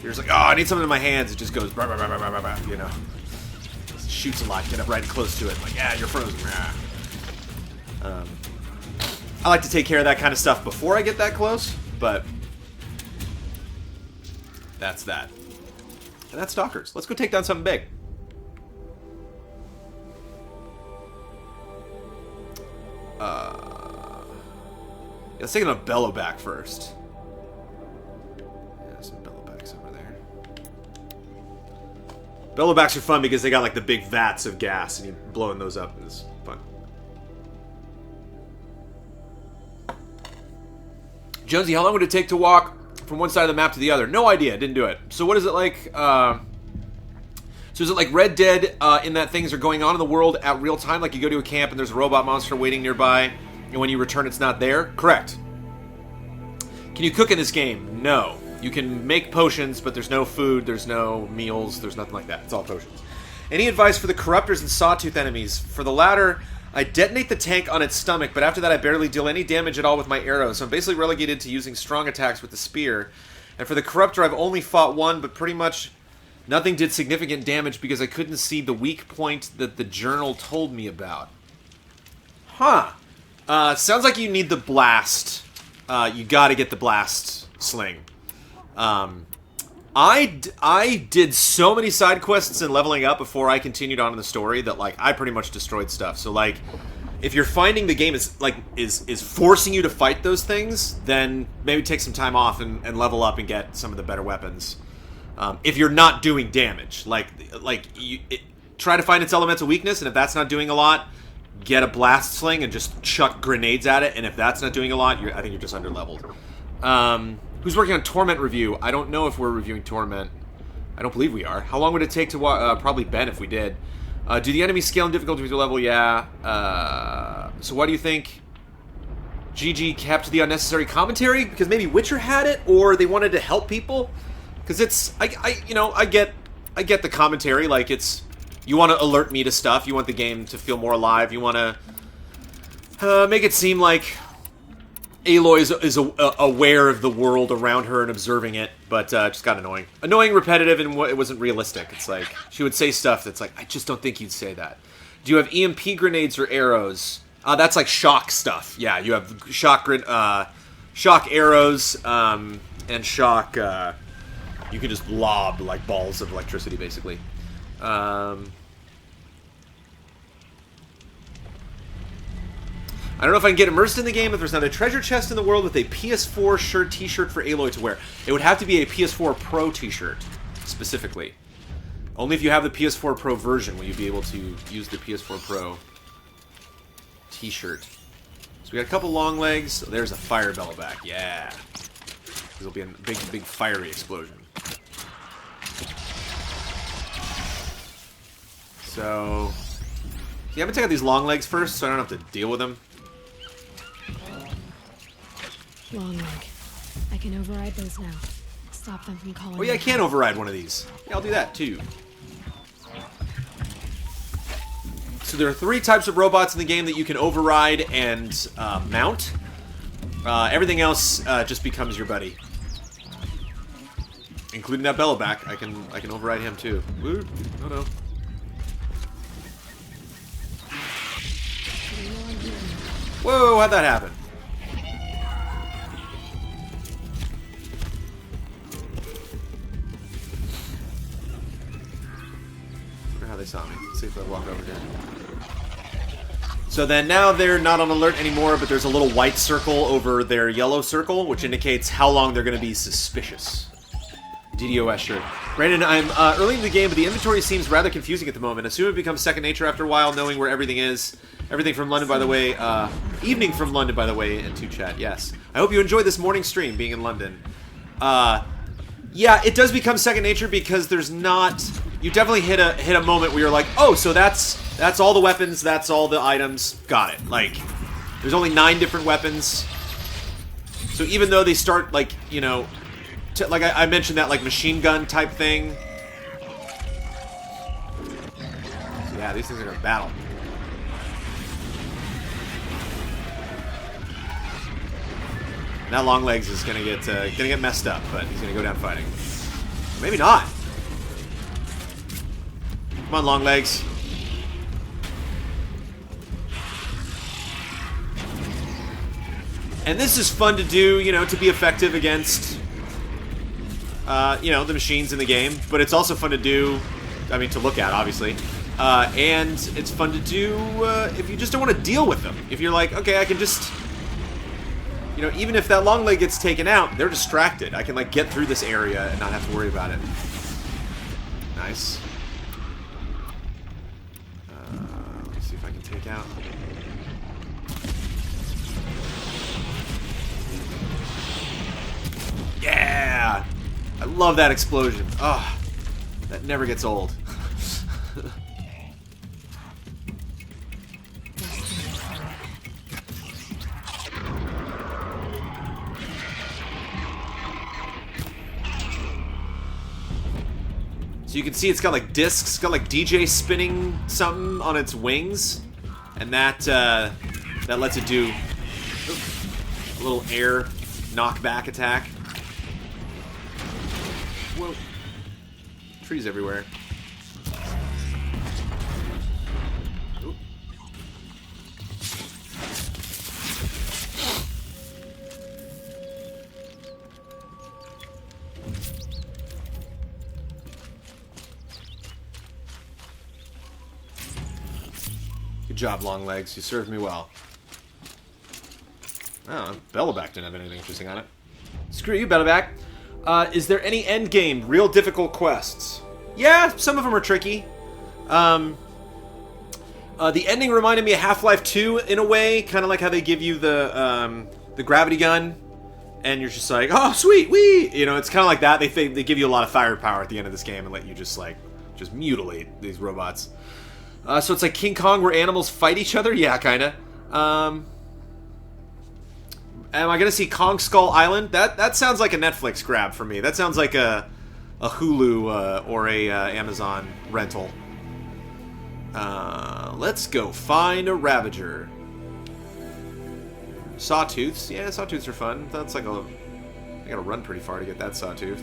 you're just like, oh, I need something in my hands. It just goes, bah, bah, bah, bah, bah, bah, you know. It shoots a lot. Get up right close to it. Like, yeah, you're frozen. I like to take care of that kind of stuff before I get that close, but that's that. And that's Stalkers. Let's go take down something big. Yeah, let's take a Bellowback first. Yeah, some Bellowbacks over there. Bellowbacks are fun because they got like the big vats of gas, and you're blowing those up, and it's fun. Jonesy, how long would it take to walk from one side of the map to the other? No idea. Didn't do it. So what is it like? So is it like Red Dead in that things are going on in the world at real time? Like you go to a camp and there's a robot monster waiting nearby, and when you return it's not there? Correct. Can you cook in this game? No. You can make potions, but there's no food, there's no meals, there's nothing like that. It's all potions. Any advice for the Corruptors and Sawtooth enemies? For the latter, I detonate the tank on its stomach, but after that I barely deal any damage at all with my arrows, so I'm basically relegated to using strong attacks with the spear. And for the Corruptor, I've only fought one, but pretty much nothing did significant damage because I couldn't see the weak point that the journal told me about. Huh. Sounds like you need the blast. You gotta get the blast sling. I did so many side quests and leveling up before I continued on in the story that, like, I pretty much destroyed stuff. So, like, if you're finding the game is forcing you to fight those things, then maybe take some time off and level up and get some of the better weapons. If you're not doing damage, try to find its elemental weakness, and if that's not doing a lot, get a blast sling and just chuck grenades at it. And if that's not doing a lot, I think you're just under-leveled. Who's working on Torment review? I don't know if we're reviewing Torment. I don't believe we are. How long would it take to probably Ben if we did. Do the enemies scale in difficulty with your level? Yeah. So why do you think GG kept the unnecessary commentary? Because maybe Witcher had it, or they wanted to help people? Because it's, I get the commentary. Like, it's, you want to alert me to stuff. You want the game to feel more alive. You want to make it seem like Aloy is aware of the world around her and observing it, but just got annoying. Annoying, repetitive, and it wasn't realistic. It's like, she would say stuff that's like, I just don't think you'd say that. Do you have EMP grenades or arrows? That's like shock stuff. Yeah, you have shock arrows, and shock You can just lob like balls of electricity, basically. I don't know if I can get immersed in the game if there's not a treasure chest in the world with a PS4 t-shirt for Aloy to wear. It would have to be a PS4 Pro t-shirt, specifically. Only if you have the PS4 Pro version will you be able to use the PS4 Pro t-shirt. So we got a couple long legs. Oh, there's a fire Belloback. Yeah. This will be a big, big fiery explosion. So, yeah, I'm gonna take out these long legs first, so I don't have to deal with them. Long leg. I can override those now. Stop them from calling. Oh yeah, I me. can override one of these. Yeah, I'll do that too. So there are 3 types of robots in the game that you can override and mount. Everything else just becomes your buddy, including that Belloback. I can override him too. Woo. Oh no. Whoa, how'd that happen? Wonder how they saw me. Let's see if I walk over here. So then now they're not on alert anymore, but there's a little white circle over their yellow circle, which indicates how long they're going to be suspicious. DDoS shirt. Brandon, I'm early in the game, but the inventory seems rather confusing at the moment. Assume it becomes second nature after a while, knowing where everything is. Everything from London, by the way. Evening from London, by the way, and to chat. Yes. I hope you enjoyed this morning stream, being in London. Yeah, it does become second nature because there's not. You definitely hit a moment where you're like, oh, so that's all the weapons, that's all the items. Got it. Like, there's only 9 different weapons. So even though they start like, you know, like I mentioned that like machine gun type thing. So yeah, these things are gonna battle. Now Longlegs is gonna get messed up, but he's gonna go down fighting. Maybe not. Come on, Longlegs. And this is fun to do, you know, to be effective against, you know, the machines in the game. But it's also fun to do, I mean, to look at, obviously. And it's fun to do if you just don't want to deal with them. If you're like, okay, I can just... You know, even if that long leg gets taken out, they're distracted. I can, like, get through this area and not have to worry about it. Nice. Let's see if I can take out... Yeah! I love that explosion. Oh, that never gets old. So you can see it's got like discs, it's got like DJ spinning something on its wings, and that that lets it do a little air knockback attack. Whoa. Trees everywhere. Ooh. Good job, Longlegs. You served me well. Oh, Belloback didn't have anything interesting on it. Screw you, Belloback. Is there any end game, real difficult quests? Yeah, some of them are tricky. The ending reminded me of Half-Life 2 in a way, kind of like how they give you the gravity gun, and you're just like, oh, sweet, wee! You know, it's kind of like that. They give you a lot of firepower at the end of this game and let you just mutilate these robots. So it's like King Kong where animals fight each other? Yeah, kind of. Am I gonna see Kong Skull Island? That sounds like a Netflix grab for me. That sounds like a Hulu or a Amazon rental. Let's go find a Ravager. Sawtooths. Yeah, sawtooths are fun. That's like I gotta run pretty far to get that sawtooth.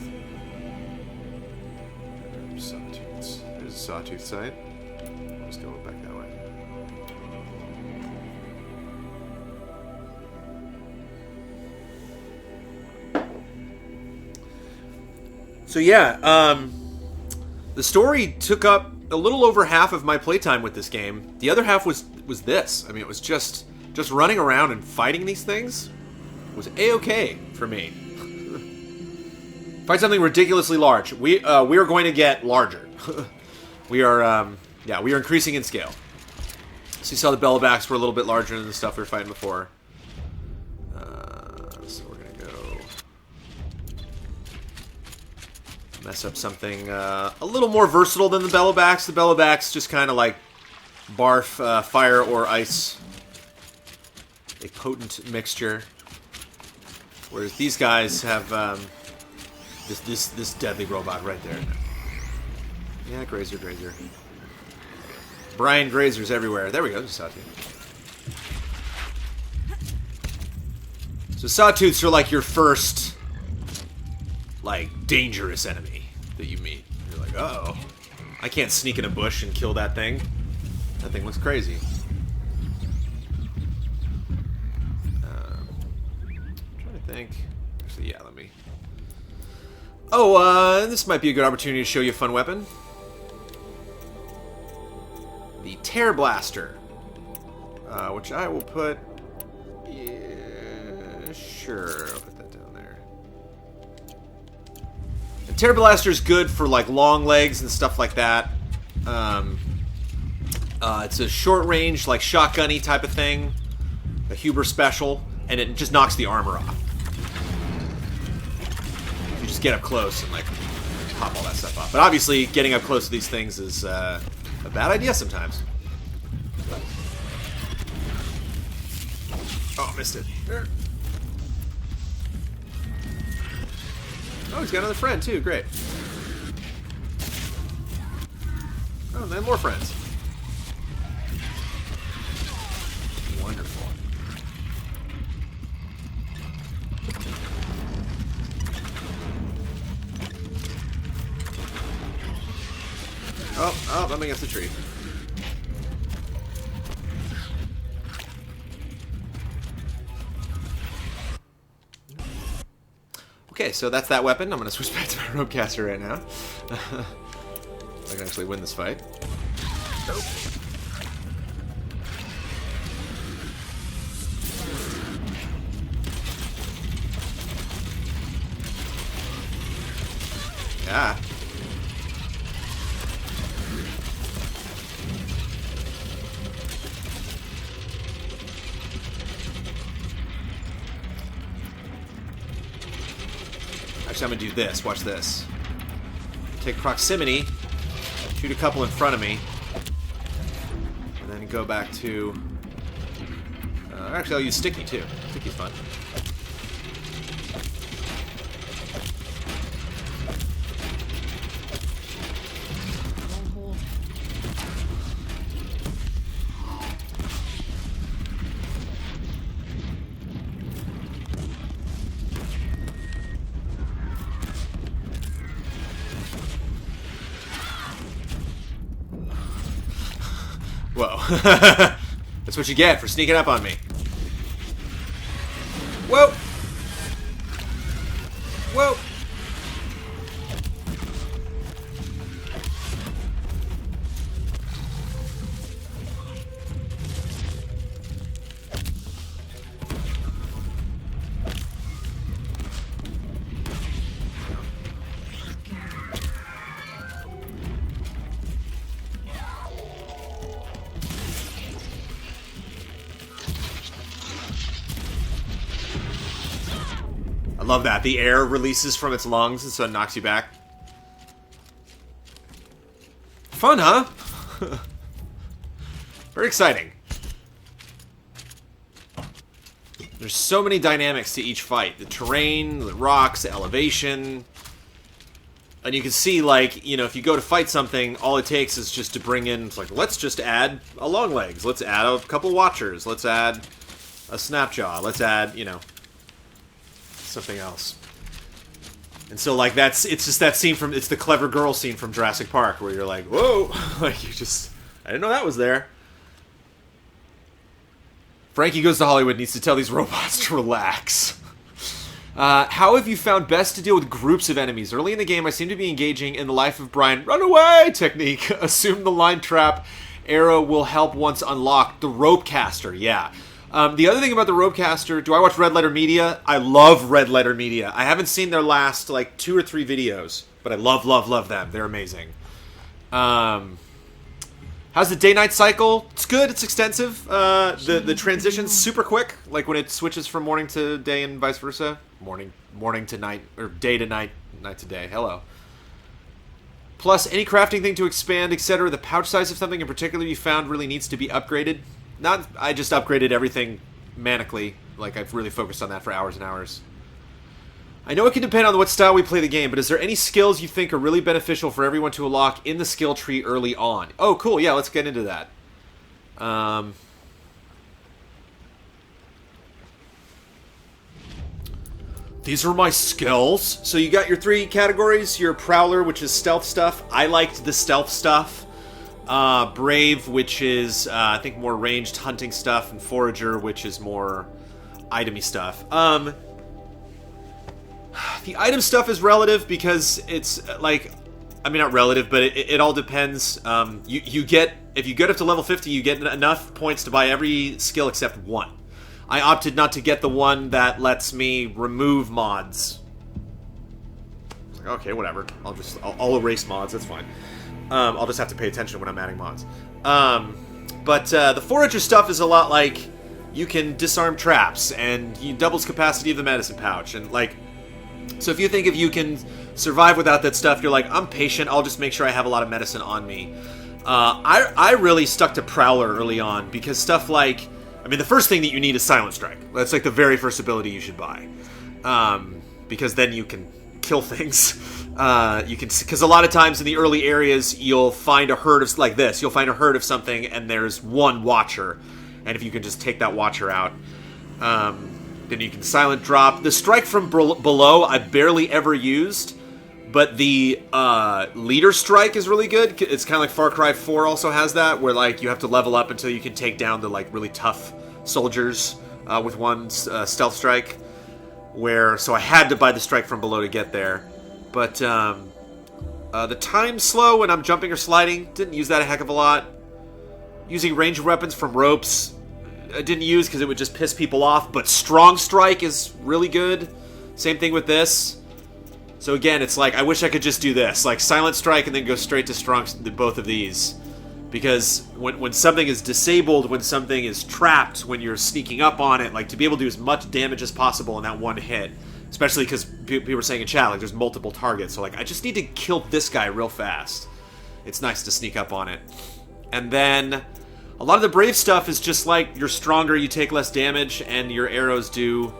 Sawtooths. There's a sawtooth site. Let's go back that way. So yeah, the story took up a little over half of my playtime with this game. The other half was this. I mean, it was just running around and fighting these things was a-okay for me. Fight something ridiculously large. We are going to get larger. we are increasing in scale. So you saw the Bellowbacks were a little bit larger than the stuff we were fighting before. So we're gonna go mess up something a little more versatile than the Bellowbacks. The Bellowbacks just kind of like barf fire or ice, a potent mixture. Whereas these guys have this deadly robot right there. Yeah, Grazer. Brian Grazer's everywhere. There we go. There's Sawtooth. So Sawtooths are like your first, like, dangerous enemy that you meet. You're like, uh-oh. I can't sneak in a bush and kill that thing. That thing looks crazy. I'm trying to think. Actually, yeah, let me... Oh, this might be a good opportunity to show you a fun weapon. The Tear Blaster, which I will put. Yeah, sure, I'll put that down there. The Tear Blaster is good for like long legs and stuff like that. It's a short range, like shotgunny type of thing, a Huber special, and it just knocks the armor off. You just get up close and like pop all that stuff off. But obviously, getting up close to these things is a bad idea sometimes. Oh, missed it. Oh, he's got another friend too. Great. Oh, and then more friends. Wonderful. Oh, I'm against the tree. Okay, so that's that weapon. I'm going to switch back to my Ropecaster right now. I can actually win this fight. Nope. Yeah. Actually, I'm gonna do this. Watch this. Take proximity, shoot a couple in front of me, and then go back to... actually, I'll use Sticky, too. Sticky's fun. Whoa. That's what you get for sneaking up on me. Whoa! Whoa! I love that. The air releases from its lungs and so it knocks you back. Fun, huh? Very exciting. There's so many dynamics to each fight. The terrain, the rocks, the elevation. And you can see, like, you know, if you go to fight something, all it takes is just to bring in, it's like, let's just add a long legs. Let's add a couple watchers. Let's add a snapjaw. Let's add, you know, something else. And so, like, it's just that scene from, it's the clever girl scene from Jurassic Park where you're like, whoa, like, you just, I didn't know that was there. Frankie Goes to Hollywood needs to tell these robots to relax. How have you found best to deal with groups of enemies? Early in the game, I seem to be engaging in the Life of Brian run away technique. Assume the line trap arrow will help once unlocked. The rope caster, yeah. The other thing about the rope caster, do I watch Red Letter Media? I love Red Letter Media. I haven't seen their last, like, 2 or 3 videos, but I love them. They're amazing. How's the day-night cycle? It's good. It's extensive. The transition's super quick, like when it switches from morning to day and vice versa. Morning to night, or day to night, night to day. Hello. Plus, any crafting thing to expand, etc. The pouch size of something in particular you found really needs to be upgraded. I just upgraded everything manically. Like, I've really focused on that for hours and hours. I know it can depend on what style we play the game, but is there any skills you think are really beneficial for everyone to unlock in the skill tree early on? Oh, cool. Yeah, let's get into that. These are my skills. So you got your 3 categories. Your Prowler, which is stealth stuff. I liked the stealth stuff. Brave, which is, I think, more ranged hunting stuff. And Forager, which is more itemy stuff. The item stuff is relative because it's, like... I mean, not relative, but it all depends. You get... If you get up to level 50, you get enough points to buy every skill except one. I opted not to get the one that lets me remove mods. It's like, okay, whatever. I'll erase mods, that's fine. I'll just have to pay attention when I'm adding mods. But the Forager stuff is a lot like... You can disarm traps, and you doubles capacity of the medicine pouch, and, like... So if you think if you can survive without that stuff, you're like, I'm patient, I'll just make sure I have a lot of medicine on me. I really stuck to Prowler early on, because stuff like... I mean, the first thing that you need is Silent Strike. That's like the very first ability you should buy. Because then you can kill things. Because a lot of times in the early areas, you'll find a herd of... Like this, you'll find a herd of something, and there's one Watcher. And if you can just take that Watcher out... then you can silent drop. The strike from below I barely ever used, but the leader strike is really good. It's kind of like Far Cry 4 also has that, where like you have to level up until you can take down the like really tough soldiers with one stealth strike. So I had to buy the strike from below to get there. But the time slow when I'm jumping or sliding, didn't use that a heck of a lot. Using ranged weapons from ropes, I didn't use because it would just piss people off, but Strong Strike is really good. Same thing with this. So again, it's like, I wish I could just do this. Like, Silent Strike and then go straight to both of these. Because when something is disabled, when something is trapped, when you're sneaking up on it, like, to be able to do as much damage as possible in that one hit. Especially because people were saying in chat, like, there's multiple targets. So, like, I just need to kill this guy real fast. It's nice to sneak up on it. And then... A lot of the Brave stuff is just like, you're stronger, you take less damage, and your arrows do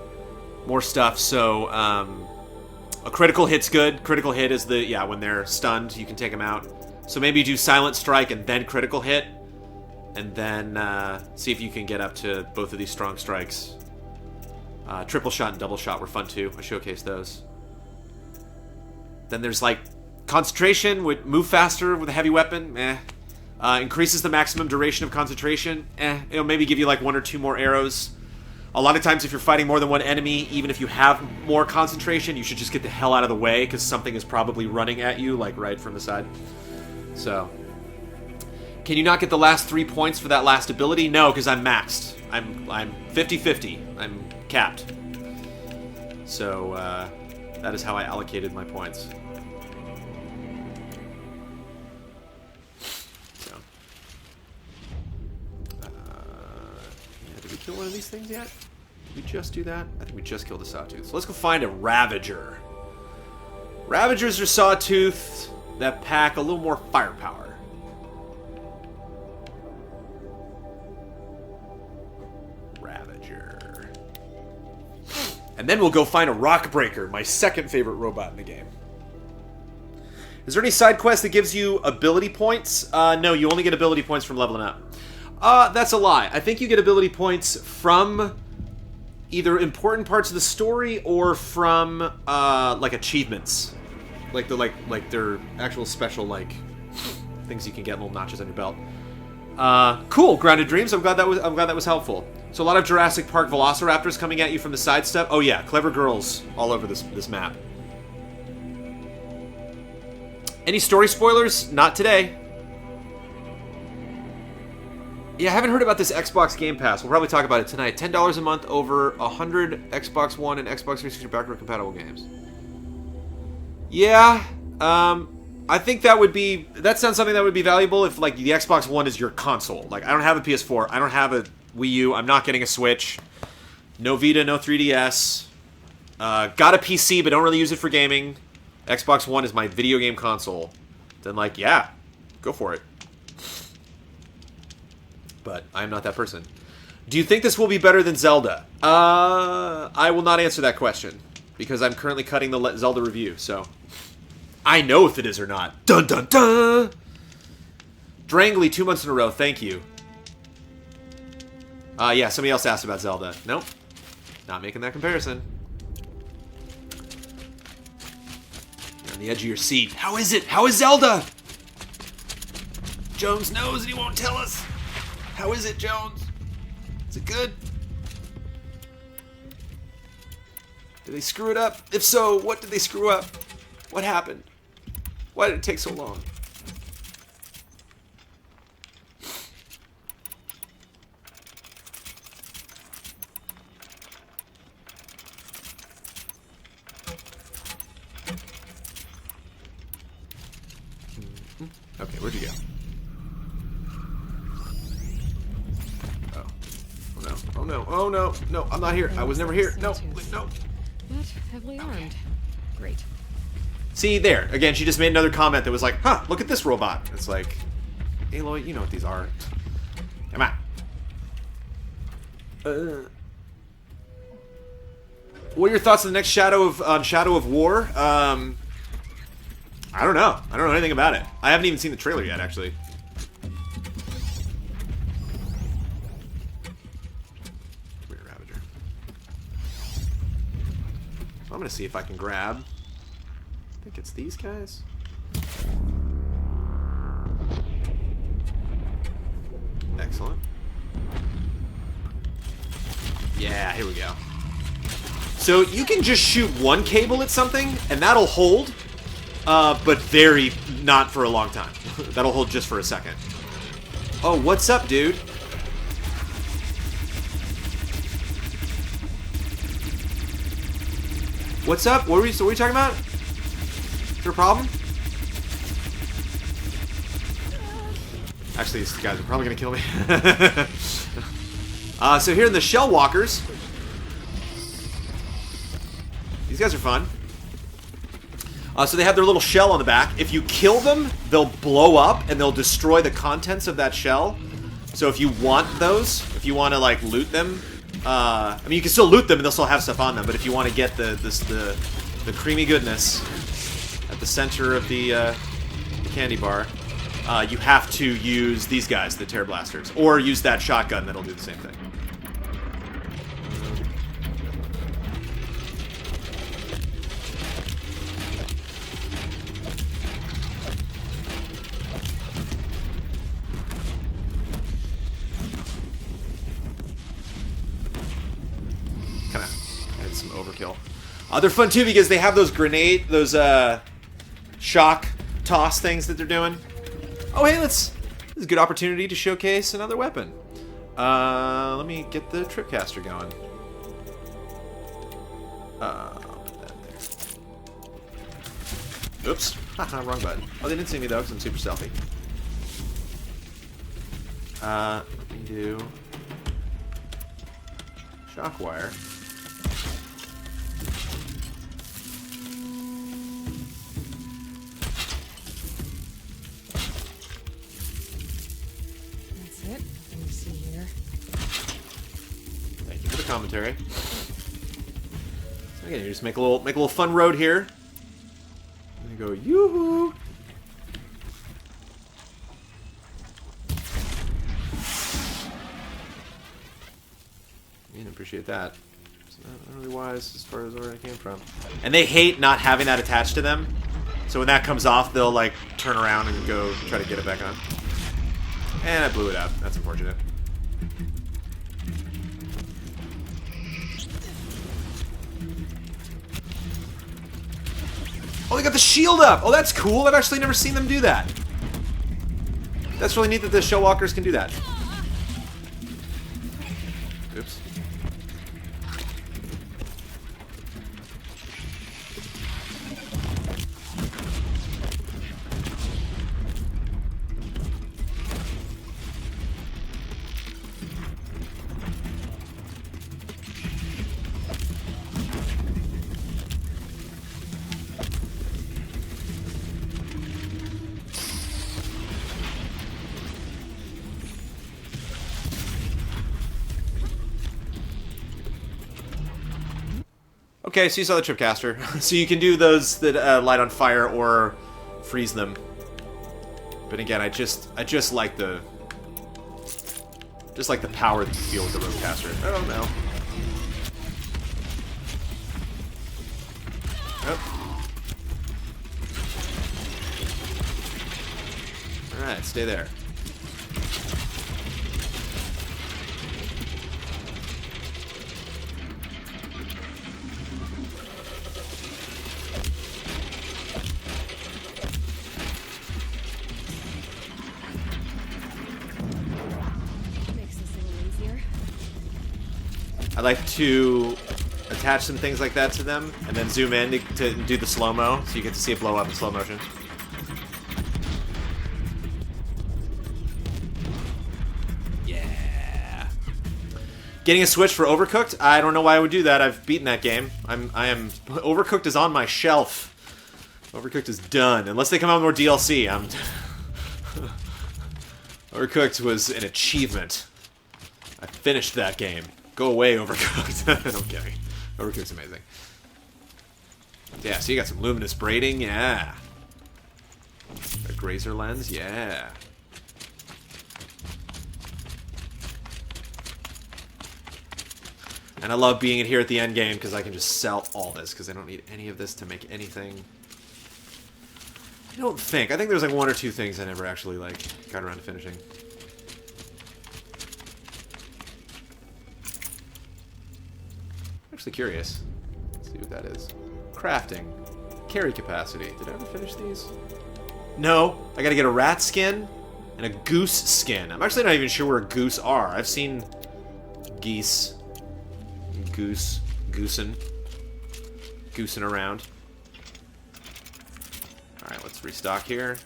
more stuff, so, a critical hit's good. Critical hit is when they're stunned, you can take them out. So maybe do Silent Strike and then Critical Hit, and then, see if you can get up to both of these Strong Strikes. Triple Shot and Double Shot were fun too, I showcased those. Then there's, like, Concentration, would move faster with a heavy weapon, increases the maximum duration of concentration. It'll maybe give you like 1 or 2 more arrows. A lot of times if you're fighting more than one enemy, even if you have more concentration, you should just get the hell out of the way, because something is probably running at you, like right from the side. So, can you not get the last 3 points for that last ability? No, because I'm maxed. I'm 50-50. I'm capped. So, that is how I allocated my points. Did we kill one of these things yet? Did we just do that? I think we just killed a Sawtooth. So let's go find a Ravager. Ravagers are Sawtooth that pack a little more firepower. Ravager. And then we'll go find a Rockbreaker, my second favorite robot in the game. Is there any side quest that gives you ability points? No, you only get ability points from leveling up. That's a lie. I think you get ability points from either important parts of the story or from, like, achievements. Like, their actual special, like, things you can get, little notches on your belt. Cool, Grounded Dreams. I'm glad that was helpful. So a lot of Jurassic Park Velociraptors coming at you from the side stuff. Oh yeah, clever girls all over this map. Any story spoilers? Not today. Yeah, I haven't heard about this Xbox Game Pass. We'll probably talk about it tonight. $10 a month over 100 Xbox One and Xbox 360 backward compatible games. Yeah, I think that sounds something that would be valuable if, like, the Xbox One is your console. Like, I don't have a PS4, I don't have a Wii U, I'm not getting a Switch, no Vita, no 3DS, got a PC but don't really use it for gaming, Xbox One is my video game console, then, like, yeah, go for it. But I'm not that person. Do you think this will be better than Zelda? I will not answer that question, because I'm currently cutting the Zelda review, so I know if it is or not. Dun dun dun! Drangly, 2 months in a row, thank you. Yeah, somebody else asked about Zelda. Nope. Not making that comparison. You're on the edge of your seat. How is it? How is Zelda? Jones knows and he won't tell us. How is it, Jones? Is it good? Did they screw it up? If so, what did they screw up? What happened? Why did it take so long? Okay, where'd you go? Oh no. Oh no. Oh no. No, I'm not here. I was never here. No. No. But heavily armed. Great. See, there. Again, she just made another comment that was like, huh, look at this robot. It's like, Aloy, you know what these are. Come on. What are your thoughts on the next Shadow of War? I don't know. I don't know anything about it. I haven't even seen the trailer yet, actually. Come here, Ravager. So I'm gonna see if I can grab. I think it's these guys. Excellent. Yeah, here we go. So you can just shoot one cable at something, and that'll hold, but very not for a long time. That'll hold just for a second. Oh, what's up, dude? What's up? What were you talking about? Is there a problem? Actually, these guys are probably gonna kill me. So here in the Shell Walkers, these guys are fun. So they have their little shell on the back. If you kill them, they'll blow up and they'll destroy the contents of that shell. So if you want those, if you want to like loot them, I mean you can still loot them and they'll still have stuff on them. But if you want to get the creamy goodness at the center of the candy bar, you have to use these guys, the Tear Blasters, or use that shotgun that'll do the same thing. Kind of had some overkill. They're fun too because they have those shock toss things that they're doing. Oh, hey, this is a good opportunity to showcase another weapon. Let me get the Tripcaster going. I'll put that there. Oops. Haha, wrong button. Oh, they didn't see me, though, because I'm super stealthy. Let me do Shockwire. Commentary. So again, you just make a little fun road here. And you go yoo-hoo. I didn't appreciate that. It's not really wise as far as where I came from. And they hate not having that attached to them. So when that comes off, they'll like turn around and go try to get it back on. And I blew it up. That's unfortunate. Oh, they got the shield up! Oh, that's cool. I've actually never seen them do that. That's really neat that the Shellwalkers can do that. Oops. Okay, so you saw the Tripcaster. So you can do those that light on fire or freeze them. But again, I just like the power that you feel with the Roadcaster. I don't know. Oh. All right, stay there. I like to attach some things like that to them, and then zoom in to do the slow-mo, so you get to see it blow up in slow motion. Yeah. Getting a Switch for Overcooked? I don't know why I would do that. I've beaten that game. Overcooked is on my shelf. Overcooked is done. Unless they come out with more DLC, Overcooked was an achievement. I finished that game. Go away, Overcooked. I'm kidding. Overcooked's amazing. Yeah, so you got some luminous braiding, yeah. A grazer lens, yeah. And I love being in here at the end game because I can just sell all this because I don't need any of this to make anything. I don't think. I think there's like one or two things I never actually like got around to finishing. Actually curious. Let's see what that is. Crafting. Carry capacity. Did I ever finish these? No. I gotta get a rat skin and a goose skin. I'm actually not even sure where goose are. I've seen geese. Goosing around. Alright, let's restock here.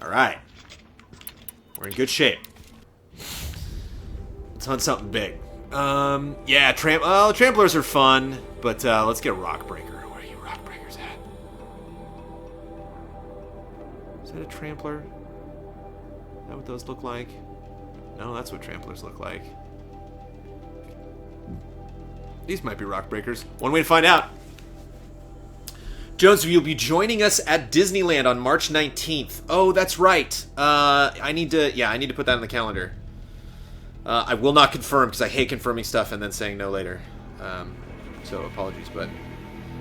Alright. We're in good shape. Let's hunt something big. Yeah, tramplers are fun, but let's get a Rockbreaker. Where are you Rockbreakers at? Is that a trampler? Is that what those look like? No, that's what tramplers look like. These might be Rockbreakers. One way to find out. Jones, you'll be joining us at Disneyland on March 19th. Oh, that's right. I need to put that on the calendar. I will not confirm because I hate confirming stuff and then saying no later. So apologies, but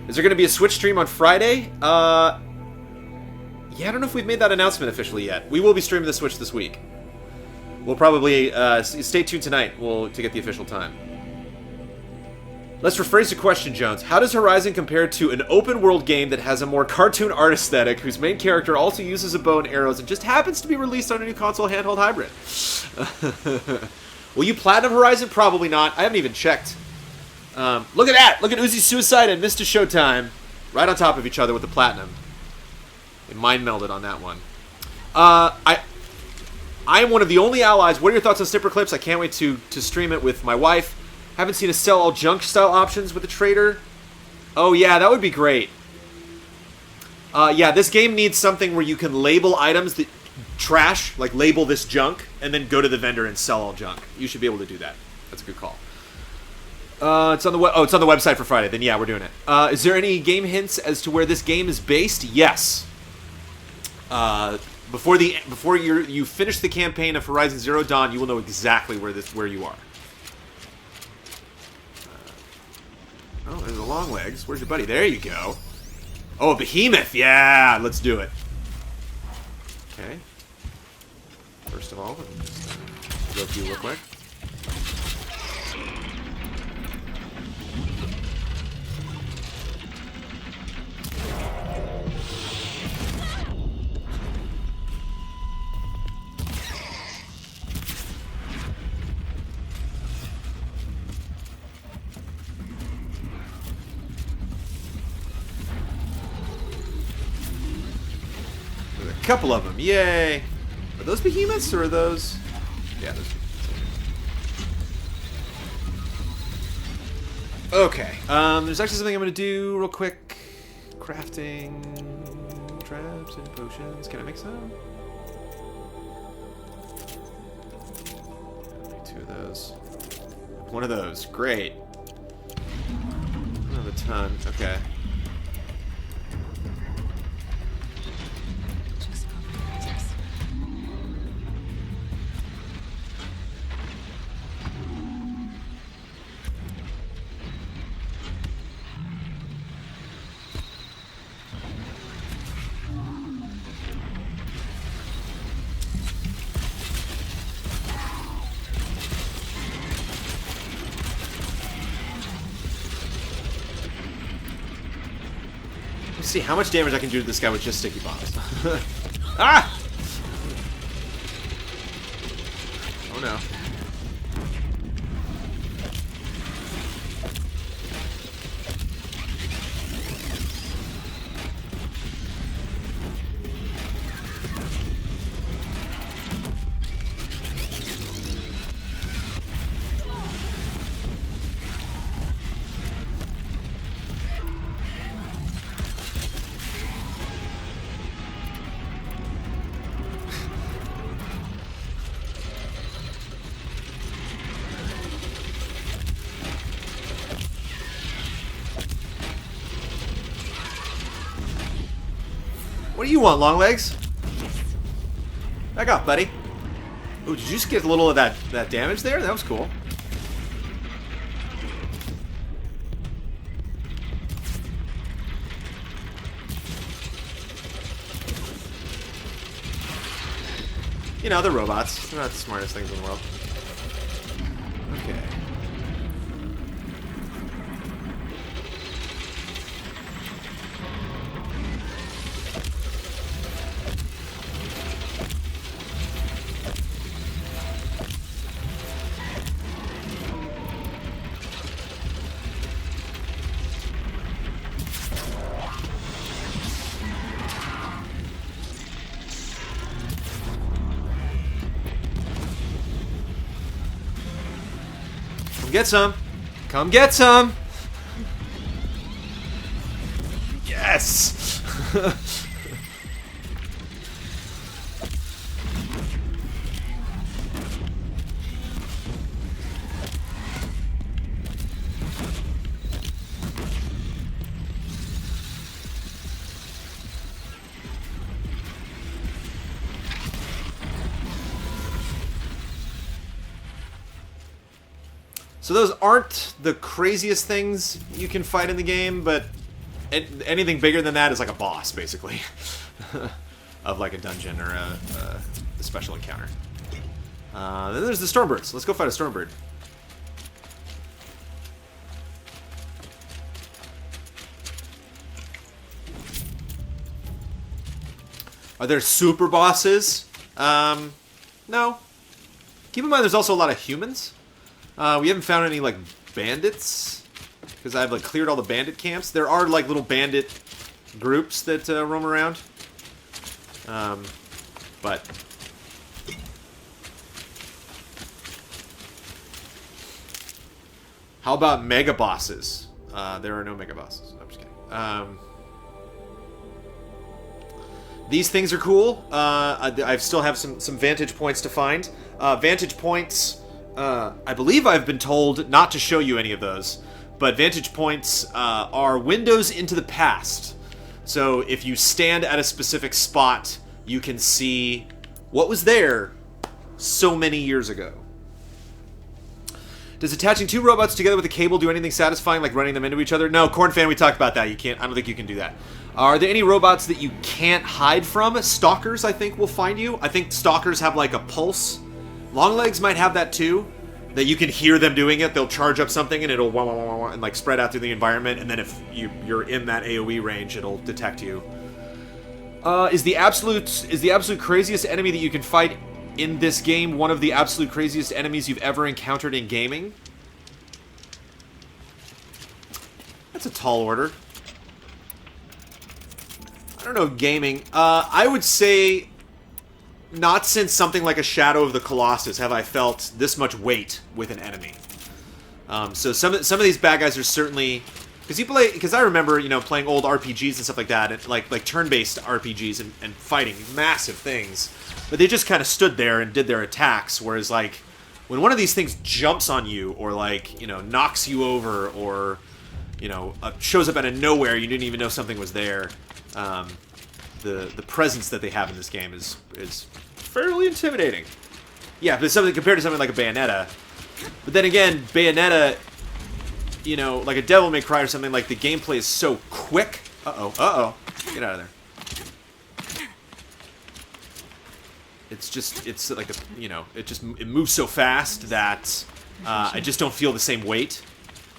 is there going to be a Switch stream on Friday? Yeah, I don't know if we've made that announcement officially yet. We will be streaming the Switch this week. We'll probably stay tuned tonight to get the official time. Let's rephrase the question, Jones. How does Horizon compare to an open-world game that has a more cartoon art aesthetic, whose main character also uses a bow and arrows, and just happens to be released on a new console handheld hybrid? Will you Platinum Horizon? Probably not. I haven't even checked. Look at that! Look at Uzi Suicide and Mr. Showtime right on top of each other with the Platinum. They mind-melded on that one. I am one of the only allies. What are your thoughts on Snipper Clips? I can't wait to stream it with my wife. Haven't seen a sell all junk style options with the trader. Oh yeah, that would be great. Yeah, this game needs something where you can label items that trash, like label this junk, and then go to the vendor and sell all junk. You should be able to do that. That's a good call. It's on the it's on the website for Friday. Then yeah, we're doing it. Is there any game hints as to where this game is based? Yes. Before you finish the campaign of Horizon Zero Dawn, you will know exactly where you are. Oh, there's the long legs. Where's your buddy? There you go. Oh, a behemoth. Yeah, let's do it. Okay. First of all, let's go through real quick. Couple of them. Yay. Are those behemoths or are those... Yeah, those behemoths. Okay. There's actually something I'm going to do real quick. Crafting traps and potions. Can I make some? Make 2 of those. One of those. Great. I have a ton. Okay. Just go for this. Let's see how much damage I can do to this guy with just sticky bombs. Ah! Oh no. What do you want, Longlegs? Back off, buddy. Ooh, did you just get a little of that damage there? That was cool. You know, they're robots. They're not the smartest things in the world. Okay. Come get some. Come get some. Yes. So those aren't the craziest things you can fight in the game, but anything bigger than that is like a boss, basically, of like a dungeon or a special encounter. Then there's the Stormbirds. Let's go fight a Stormbird. Are there super bosses? No. Keep in mind there's also a lot of humans. We haven't found any, like, bandits, because I've, like, cleared all the bandit camps. There are, like, little bandit groups that roam around. But... How about mega bosses? There are no mega bosses. No, I'm just kidding. These things are cool. I still have some vantage points to find. Vantage points... I believe I've been told not to show you any of those, but vantage points are windows into the past. So if you stand at a specific spot, you can see what was there so many years ago. Does attaching 2 robots together with a cable do anything satisfying, like running them into each other? No, Cornfan, we talked about that. You can't. I don't think you can do that. Are there any robots that you can't hide from? Stalkers, I think, will find you. I think stalkers have like a pulse. Longlegs might have that too, that you can hear them doing it. They'll charge up something and it'll wah, wah, wah, wah, and like spread out through the environment, and then if you're in that AoE range, it'll detect you. Is the absolute craziest enemy that you can fight in this game one of the absolute craziest enemies you've ever encountered in gaming? That's a tall order. I don't know, gaming. I would say not since something like a Shadow of the Colossus have I felt this much weight with an enemy. So some of these bad guys are certainly, because I remember, you know, playing old RPGs and stuff like that, and like turn-based RPGs and fighting massive things, but they just kind of stood there and did their attacks. Whereas like when one of these things jumps on you, or like, you know, knocks you over, or, you know, shows up out of nowhere, you didn't even know something was there. The presence that they have in this game is fairly intimidating. Yeah, but something compared to something like a Bayonetta. But then again, Bayonetta, you know, like a Devil May Cry or something, like the gameplay is so quick. Uh-oh. Get out of there. It's like a, you know, it moves so fast that I just don't feel the same weight.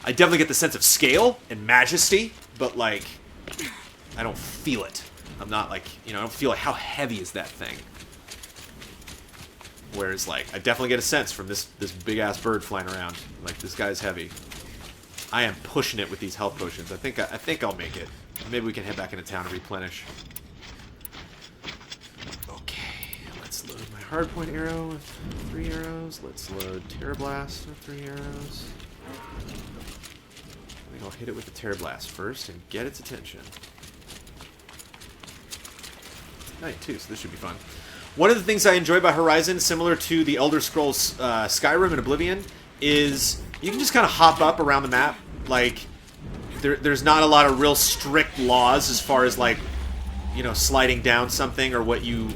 I definitely get the sense of scale and majesty, but like, I don't feel it. I'm not like, you know, I don't feel like how heavy is that thing. Whereas like, I definitely get a sense from this big ass bird flying around. Like, this guy's heavy. I am pushing it with these health potions. I think I'll make it. Maybe we can head back into town and replenish. Okay, let's load my hardpoint arrow with 3 arrows. Let's load Terra Blast with 3 arrows. I think I'll hit it with the Terra Blast first and get its attention. Night too, so this should be fun. One of the things I enjoy about Horizon, similar to the Elder Scrolls Skyrim and Oblivion, is you can just kind of hop up around the map. Like, there's not a lot of real strict laws as far as, like, you know, sliding down something or what you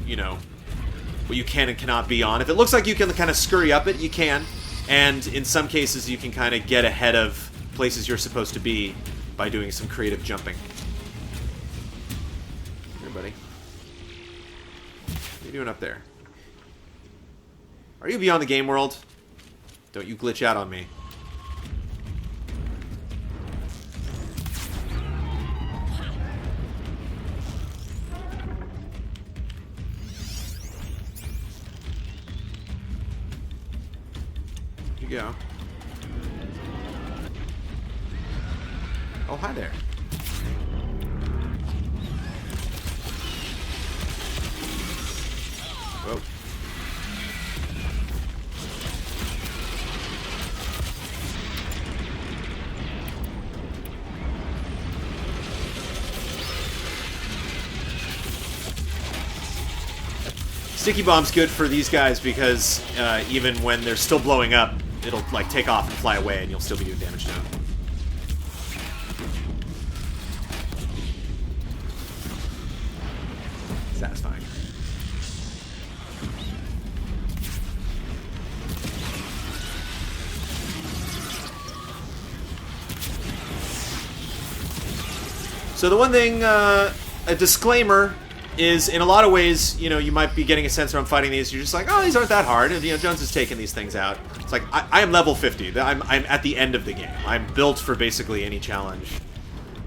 can and cannot be on. If it looks like you can kind of scurry up it, you can. And in some cases, you can kind of get ahead of places you're supposed to be by doing some creative jumping. Here, buddy. What are you doing up there? Are you beyond the game world? Don't you glitch out on me. Here you go. Oh, hi there. Whoa. Sticky Bomb's good for these guys because even when they're still blowing up, it'll like take off and fly away and you'll still be doing damage to them. Satisfying. So the one thing, a disclaimer, is in a lot of ways, you know, you might be getting a sense from fighting these, you're just like, oh, these aren't that hard, and, you know, Jones is taking these things out. It's like, I am level 50, I'm at the end of the game. I'm built for basically any challenge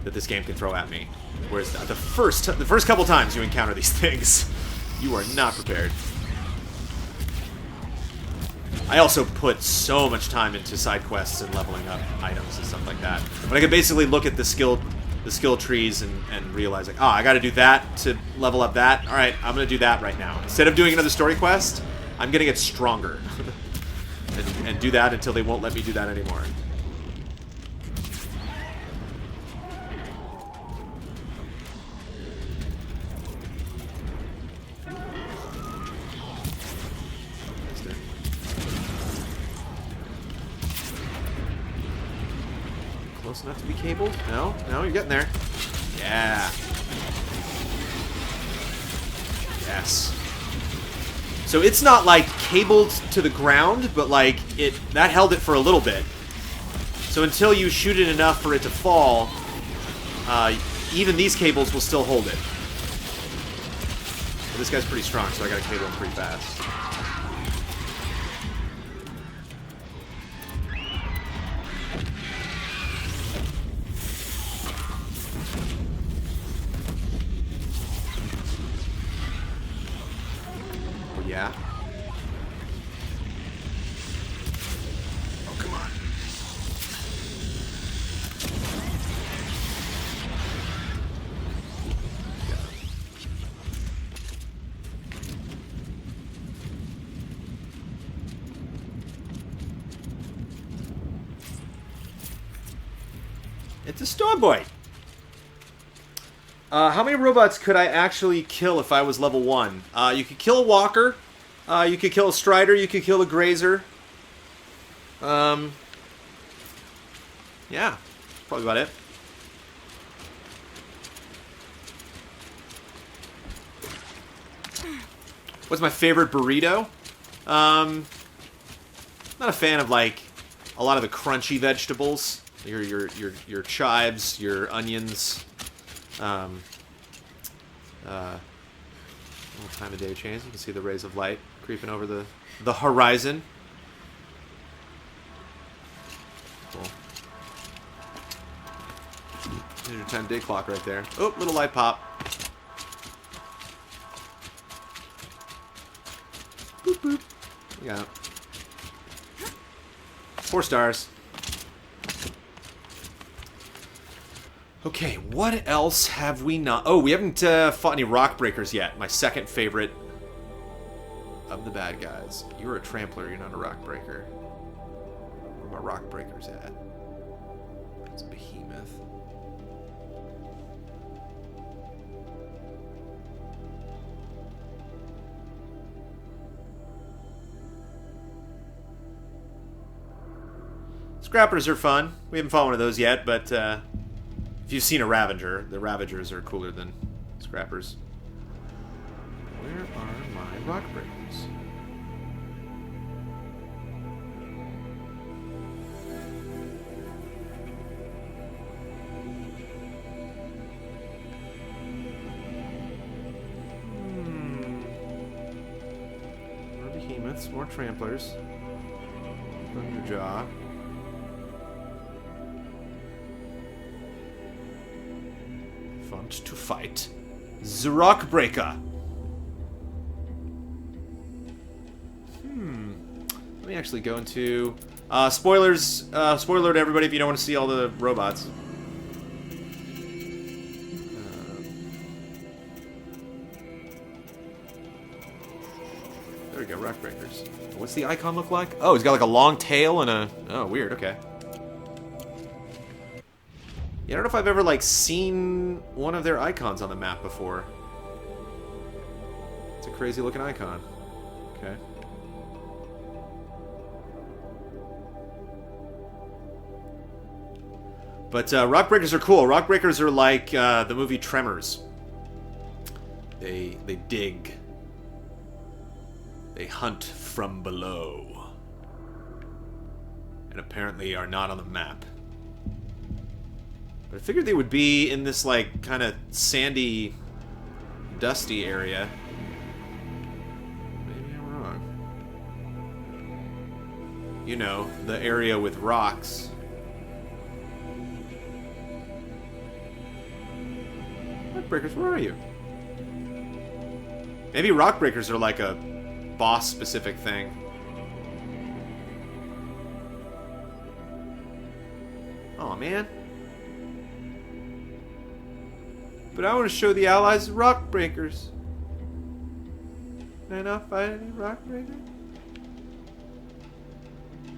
that this game can throw at me. Whereas the first couple times you encounter these things, you are not prepared. I also put so much time into side quests and leveling up items and stuff like that. But I could basically look at the skill trees and realize, like, oh, I gotta do that to level up that. Alright, I'm gonna do that right now. Instead of doing another story quest, I'm gonna get stronger. and do that until they won't let me do that anymore. Close enough to be cabled? No? No, you're getting there. Yeah. Yes. So it's not like cabled to the ground, but like that held it for a little bit. So until you shoot it enough for it to fall, even these cables will still hold it. But this guy's pretty strong, so I gotta cable him pretty fast. Yeah. Oh, come on. Yeah. It's a Stormboy. How many robots could I actually kill if I was level 1? You could kill a walker. You could kill a strider. You could kill a grazer. Yeah, probably about it. What's my favorite burrito? Not a fan of like a lot of the crunchy vegetables. Your chives, your onions. Little time of day change. You can see the rays of light creeping over the horizon. Cool. There's your time of day clock right there. Oh, little light pop. Boop, boop. You got it. 4 stars. Okay, what else have we not... Oh, we haven't fought any rock breakers yet. My second favorite of the bad guys. You're a trampler, you're not a rock breaker. Where are my rock breakers at? It's a behemoth. Scrappers are fun. We haven't fought one of those yet, but if you've seen a Ravager, the Ravagers are cooler than Scrappers. Where are my rock breakers? More behemoths, more tramplers. Thunderjaw. To fight the Rock Breaker. Let me actually go into spoilers. Spoiler to everybody if you don't want to see all the robots. There we go, Rock Breakers. What's the icon look like? Oh, he's got like a long tail and a... Oh, weird. Okay. Yeah, I don't know if I've ever, like, seen one of their icons on the map before. It's a crazy-looking icon. Okay. But, rock breakers are cool. Rock breakers are like, the movie Tremors. They dig. They hunt from below. And apparently are not on the map. But I figured they would be in this, like, kind of sandy, dusty area. Maybe I'm wrong. You know, the area with rocks. Rockbreakers, where are you? Maybe rockbreakers are like a boss-specific thing. Aw, man. But I want to show the allies rock breakers. Can I not fight any rock breakers?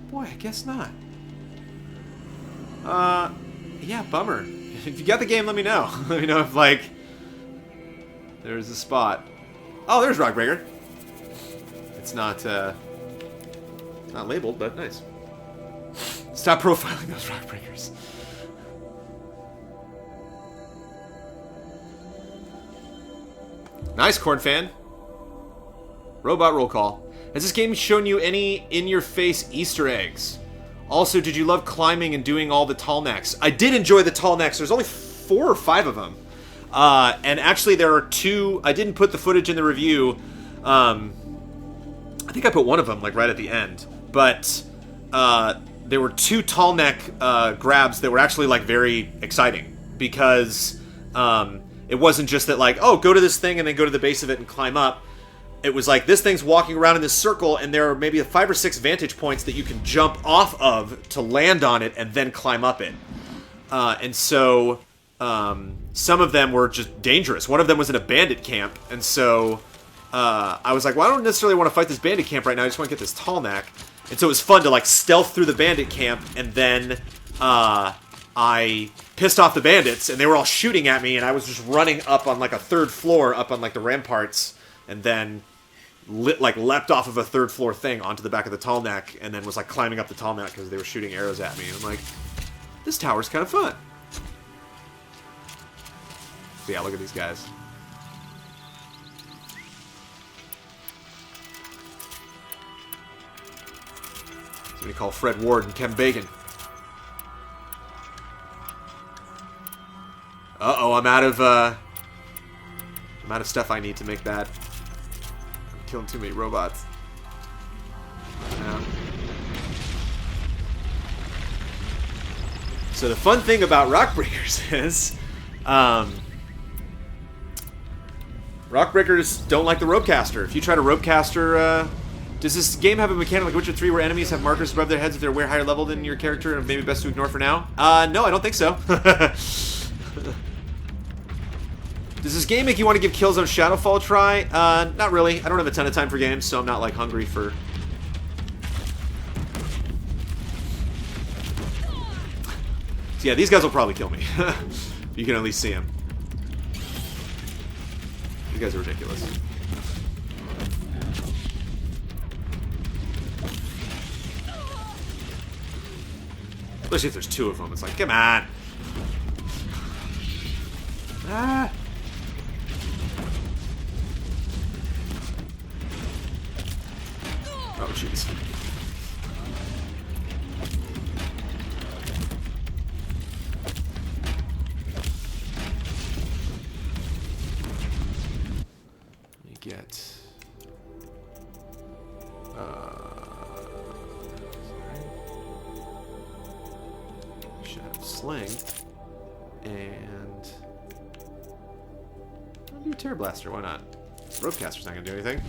Boy, I guess not. Yeah, bummer. If you got the game, let me know. Let me know if, like, there's a spot. Oh, there's rock breaker. It's not labeled, but nice. Stop profiling those rock breakers. Nice, Corn Fan. Robot roll call. Has this game shown you any in-your-face Easter eggs? Also, did you love climbing and doing all the tall necks? I did enjoy the tall necks. There's only 4 or 5 of them. And actually, there are 2... I didn't put the footage in the review. I think I put one of them, like, right at the end. But there were 2 tall neck grabs that were actually, like, very exciting. Because... it wasn't just that, like, oh, go to this thing and then go to the base of it and climb up. It was like, this thing's walking around in this circle, and there are maybe 5 or 6 vantage points that you can jump off of to land on it and then climb up it. And so, some of them were just dangerous. One of them was in a bandit camp, and so I was like, well, I don't necessarily want to fight this bandit camp right now, I just want to get this tall neck. And so it was fun to, like, stealth through the bandit camp and then I pissed off the bandits, and they were all shooting at me, and I was just running up on like a third floor, up on like the ramparts, and then leapt off of a third floor thing onto the back of the tall neck, and then was like climbing up the tall neck because they were shooting arrows at me. And I'm like, this tower's kind of fun. So yeah, look at these guys. Somebody call Fred Ward and Ken Bacon. Uh-oh, I'm out of stuff I need to make that. I'm killing too many robots. Yeah. So the fun thing about Rockbreakers is, Rockbreakers don't like the Ropecaster. If you try to Ropecaster, does this game have a mechanic like Witcher 3 where enemies have markers above their heads if they're way higher level than your character and maybe best to ignore for now? No, I don't think so. Does this game make you want to give Killzone Shadowfall a try? Not really. I don't have a ton of time for games, so I'm not like hungry for... So yeah, these guys will probably kill me. You can at least see them. You guys are ridiculous. Especially if there's two of them. It's like, come on. Ah. Oh, jeez. Let me get... should have Sling. And... I'll do a Terror Blaster, why not? Ropecaster's not gonna do anything.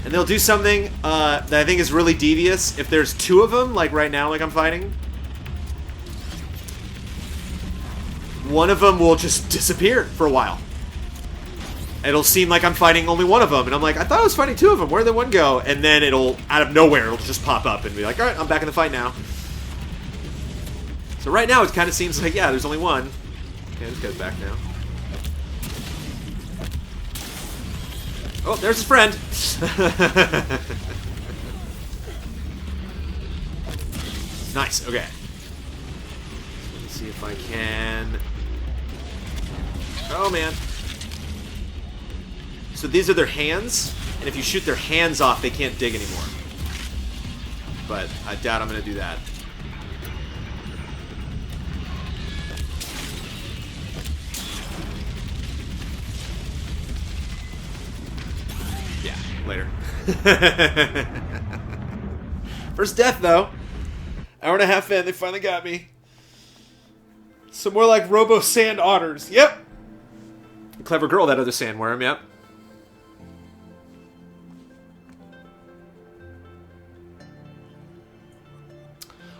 And they'll do something that I think is really devious. If there's two of them, like right now, like I'm fighting, one of them will just disappear for a while. It'll seem like I'm fighting only one of them, and I'm like, I thought I was fighting two of them. Where'd the one go? And then it'll, out of nowhere, it'll just pop up and be like, all right, I'm back in the fight now. So right now, it kind of seems like, yeah, there's only one. Okay, this guy's back now. Oh, there's his friend. Nice, okay. Let me see if I can... Oh, man. So these are their hands, and if you shoot their hands off, they can't dig anymore. But I doubt I'm going to do that. Later. First death, though. Hour and a half in, they finally got me. Some more like Robo Sand Otters. Yep. A clever girl, that other sandworm, yep.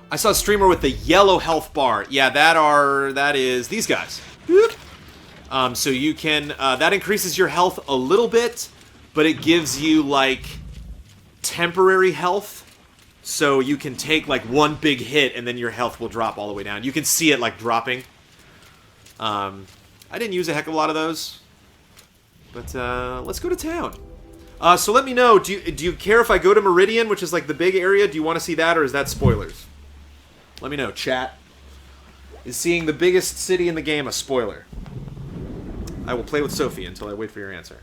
I saw a streamer with the yellow health bar. Yeah, that is these guys. So you can, that increases your health a little bit, but it gives you, like, temporary health. So you can take, like, one big hit, and then your health will drop all the way down. You can see it, like, dropping. I didn't use a heck of a lot of those. But, let's go to town. So let me know, do you care if I go to Meridian, which is, like, the big area? Do you want to see that, or is that spoilers? Let me know, chat. Is seeing the biggest city in the game a spoiler? I will play with Sophie until I wait for your answer.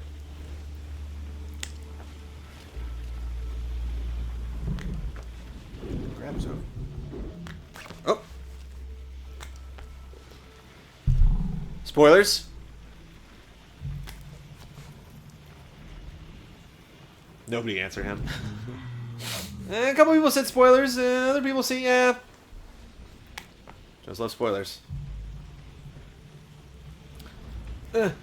Oh. Spoilers? Nobody answered him. A couple people said spoilers. Other people say, yeah. Just love spoilers. Alright,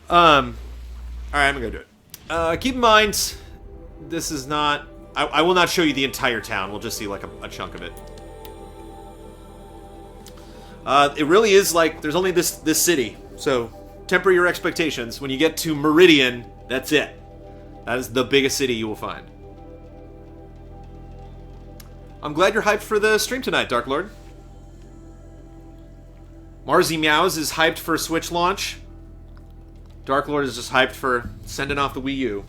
I'm gonna do it. Keep in mind, this is not I will not show you the entire town. We'll just see like a chunk of it. It really is like there's only this city, so temper your expectations. When you get to Meridian, that's it. That is the biggest city you will find. I'm glad you're hyped for the stream tonight, Dark Lord. Marzi Meows is hyped for Switch launch. Dark Lord is just hyped for sending off the Wii U.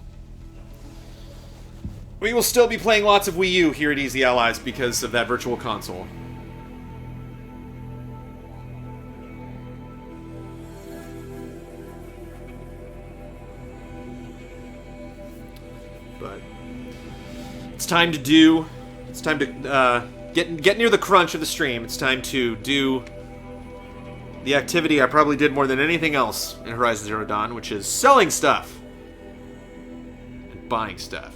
We will still be playing lots of Wii U here at Easy Allies because of that virtual console. But it's time to do. It's time to get near the crunch of the stream. It's time to do the activity I probably did more than anything else in Horizon Zero Dawn, which is selling stuff and buying stuff.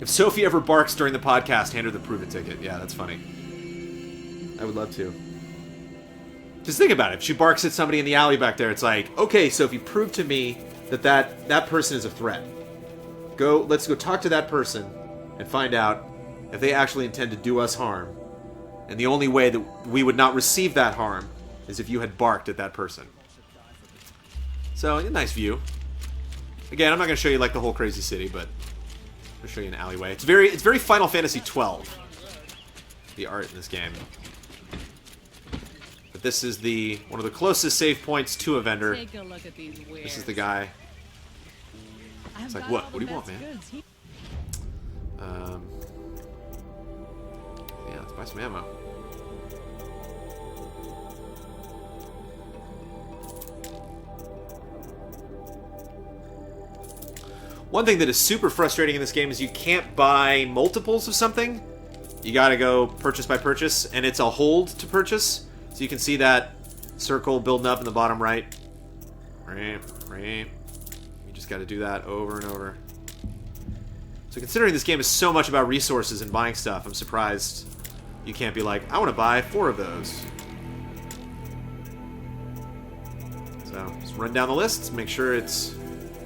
If Sophie ever barks during the podcast, hand her the Prove It ticket. Yeah, that's funny. I would love to. Just think about it. If she barks at somebody in the alley back there, it's like, okay, Sophie, prove to me that person is a threat. Let's go talk to that person and find out if they actually intend to do us harm. And the only way that we would not receive that harm is if you had barked at that person. So, a nice view. Again, I'm not going to show you like the whole crazy city, but I'll show you an alleyway. It's very Final Fantasy XII. The art in this game. But this is one of the closest save points to a vendor. Take a look at these wares. This is the guy. It's like, what? What do you want, man? Yeah, let's buy some ammo. One thing that is super frustrating in this game is you can't buy multiples of something. You gotta go purchase by purchase, and it's a hold to purchase. So you can see that circle building up in the bottom right. You just gotta do that over and over. So considering this game is so much about resources and buying stuff, I'm surprised you can't be like, I want to buy 4 of those. So, just run down the list, make sure its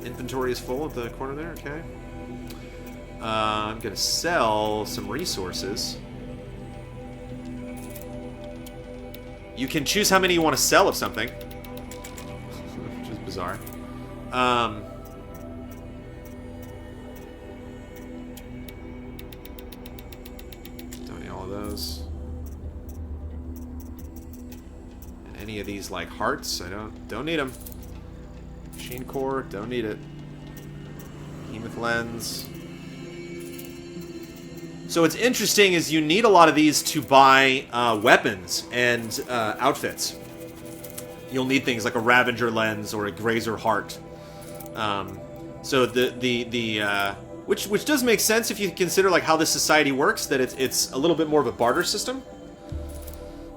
inventory is full at the corner there, okay. I'm gonna sell some resources. You can choose how many you want to sell of something. Which is bizarre. Don't need all of those. And any of these, like, hearts, I don't need them. Machine core, don't need it. Behemoth lens. So what's interesting is you need a lot of these to buy weapons and outfits. You'll need things like a Ravager lens or a Grazer heart. So which does make sense if you consider like how this society works, that it's a little bit more of a barter system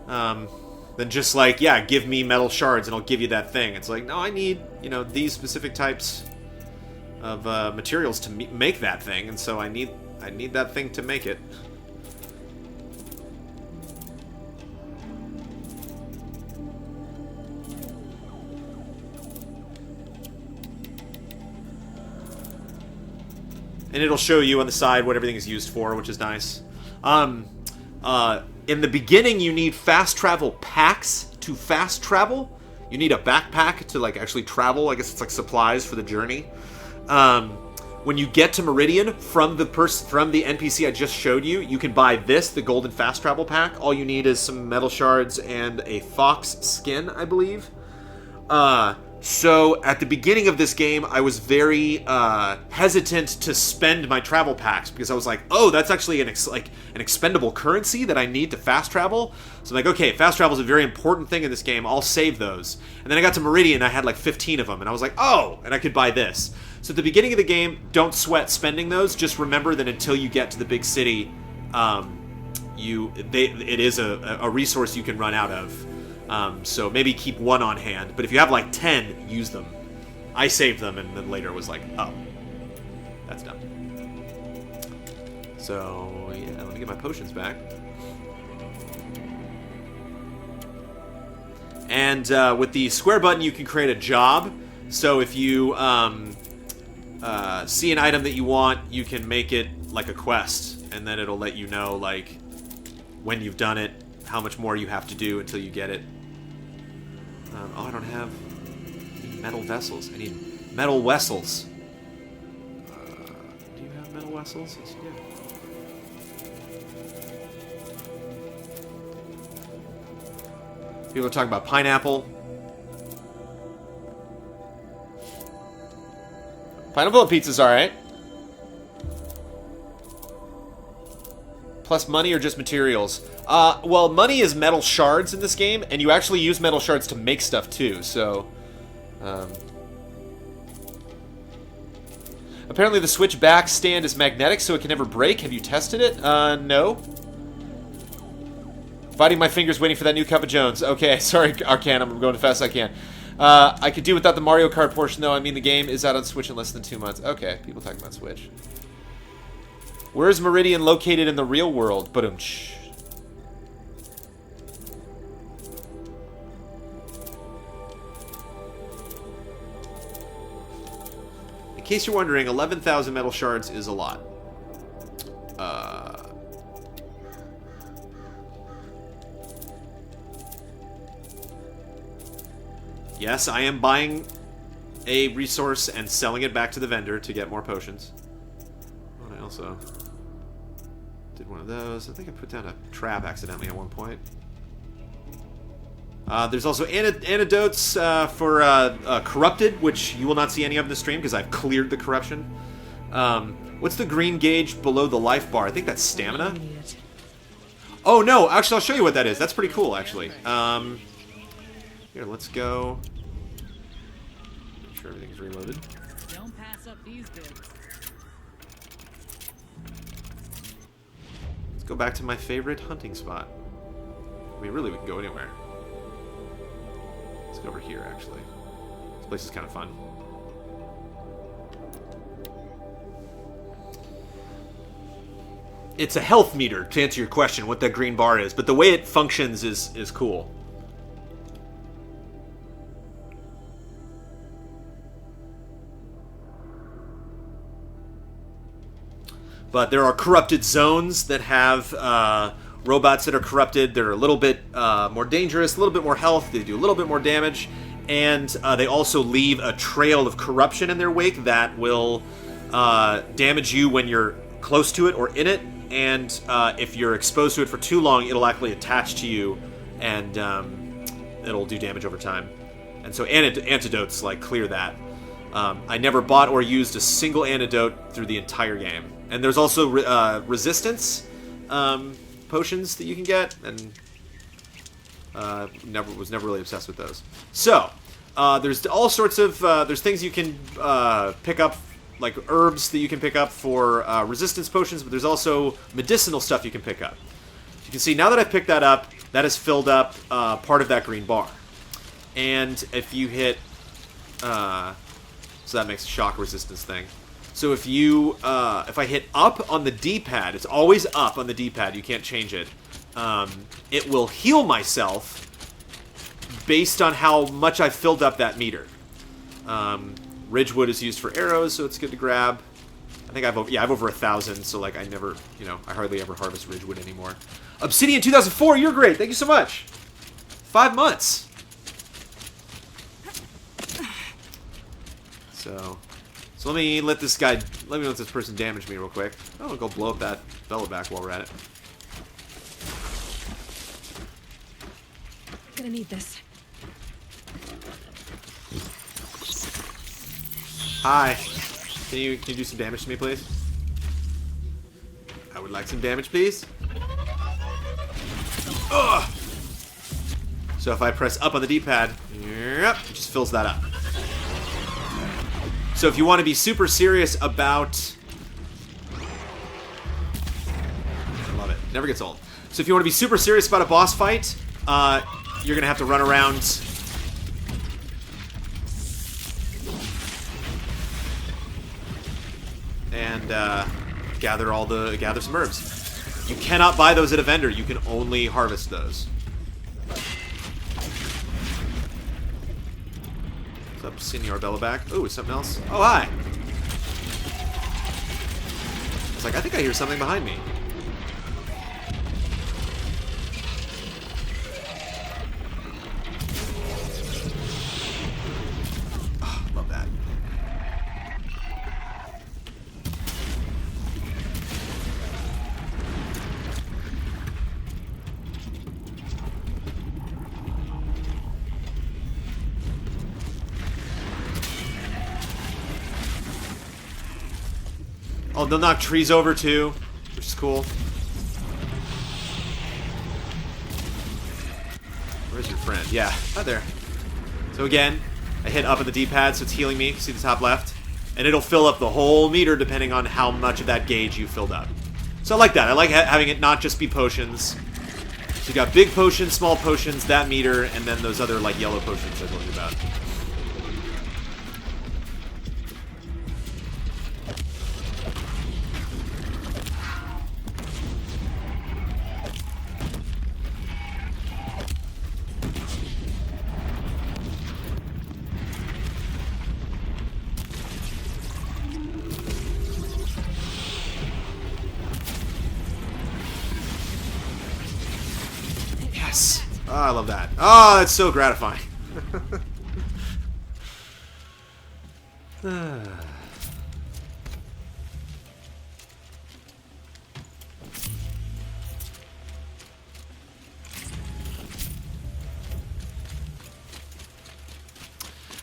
than just like, yeah, give me metal shards and I'll give you that thing. It's like, no, I need these specific types of materials to make that thing, and so I need that thing to make it. And it'll show you on the side what everything is used for, which is nice. In the beginning, you need fast travel packs to fast travel. You need a backpack to like actually travel. I guess it's like supplies for the journey. When you get to Meridian, from the NPC I just showed you, you can buy this, the Golden Fast Travel Pack. All you need is some metal shards and a fox skin, I believe. So at the beginning of this game, I was very hesitant to spend my travel packs because I was like, oh, that's actually an expendable currency that I need to fast travel. So I'm like, okay, fast travel is a very important thing in this game. I'll save those. And then I got to Meridian, I had like 15 of them, and I was like, oh, and I could buy this. So at the beginning of the game, don't sweat spending those. Just remember that until you get to the big city, it is a resource you can run out of. So maybe keep one on hand. But if you have like 10, use them. I saved them, and then later was like, oh, that's dumb. So yeah, let me get my potions back. And with the square button, you can create a job. So if you see an item that you want, you can make it like a quest, and then it'll let you know like when you've done it, how much more you have to do until you get it. Oh, I don't have metal vessels. I need metal vessels. Do you have metal vessels? Yes, you do. People are talking about pineapple. Pineapple and pizza's alright. Plus money or just materials? Well, money is metal shards in this game, and you actually use metal shards to make stuff too, so... Apparently the Switch back stand is magnetic, so it can never break. Have you tested it? No. Biting my fingers waiting for that new Cup of Jones. Okay, sorry, Arcan, I'm going as fast as I can. I could do without the Mario Kart portion, though. I mean, the game is out on Switch in less than 2 months. Okay, people talking about Switch. Where is Meridian located in the real world? Ba-dum-tsh. In case you're wondering, 11,000 metal shards is a lot. Yes, I am buying a resource and selling it back to the vendor to get more potions. Oh, I also did one of those. I think I put down a trap accidentally at one point. There's also antidotes for corrupted, which you will not see any of in the stream because I've cleared the corruption. What's the green gauge below the life bar? I think that's stamina. Oh no, actually I'll show you what that is. That's pretty cool, actually. Here, let's go. Make sure everything's reloaded. Don't pass up these bits. Let's go back to my favorite hunting spot. I mean, really, we can go anywhere. Let's go over here, actually. This place is kind of fun. It's a health meter, to answer your question, what that green bar is. But the way it functions is cool. But there are corrupted zones that have robots that are corrupted. They're a little bit more dangerous, a little bit more health. They do a little bit more damage. And they also leave a trail of corruption in their wake that will damage you when you're close to it or in it. And if you're exposed to it for too long, it'll actually attach to you and it'll do damage over time. And so antidotes like clear that. I never bought or used a single antidote through the entire game. And there's also resistance potions that you can get, and was never really obsessed with those. So there's all sorts of there's things you can pick up, like herbs that you can pick up for resistance potions, but there's also medicinal stuff you can pick up. You can see now that I've picked that up, that has filled up part of that green bar. And if you hit, so that makes a shock resistance thing. So if you, if I hit up on the D-pad, it's always up on the D-pad, you can't change it. It will heal myself based on how much I filled up that meter. Ridgewood is used for arrows, so it's good to grab. I think I've over 1,000, so like I never, I hardly ever harvest Ridgewood anymore. Obsidian 2004, you're great. Thank you so much. 5 months. So let me let this person damage me real quick. Oh, I'll go blow up that fellow back while we're at it. Gonna need this. Hi. Can you do some damage to me, please? I would like some damage, please. Ugh. So if I press up on the D-pad, yep, it just fills that up. So if you want to be super serious about... I love it. Never gets old. So if you want to be super serious about a boss fight, you're going to have to run around... and gather some herbs. You cannot buy those at a vendor. You can only harvest those. Senor Belloback. Ooh, something else. Oh, hi. It's like, I think I hear something behind me. Oh, love that. Oh, they'll knock trees over too, which is cool. Where's your friend? Yeah, right there. So again, I hit up on the D-pad, so it's healing me. See the top left? And it'll fill up the whole meter depending on how much of that gauge you filled up. So I like that. I like having it not just be potions. So you got big potions, small potions, that meter, and then those other like yellow potions I told you about. Yes! Oh, I love that. Oh, that's so gratifying.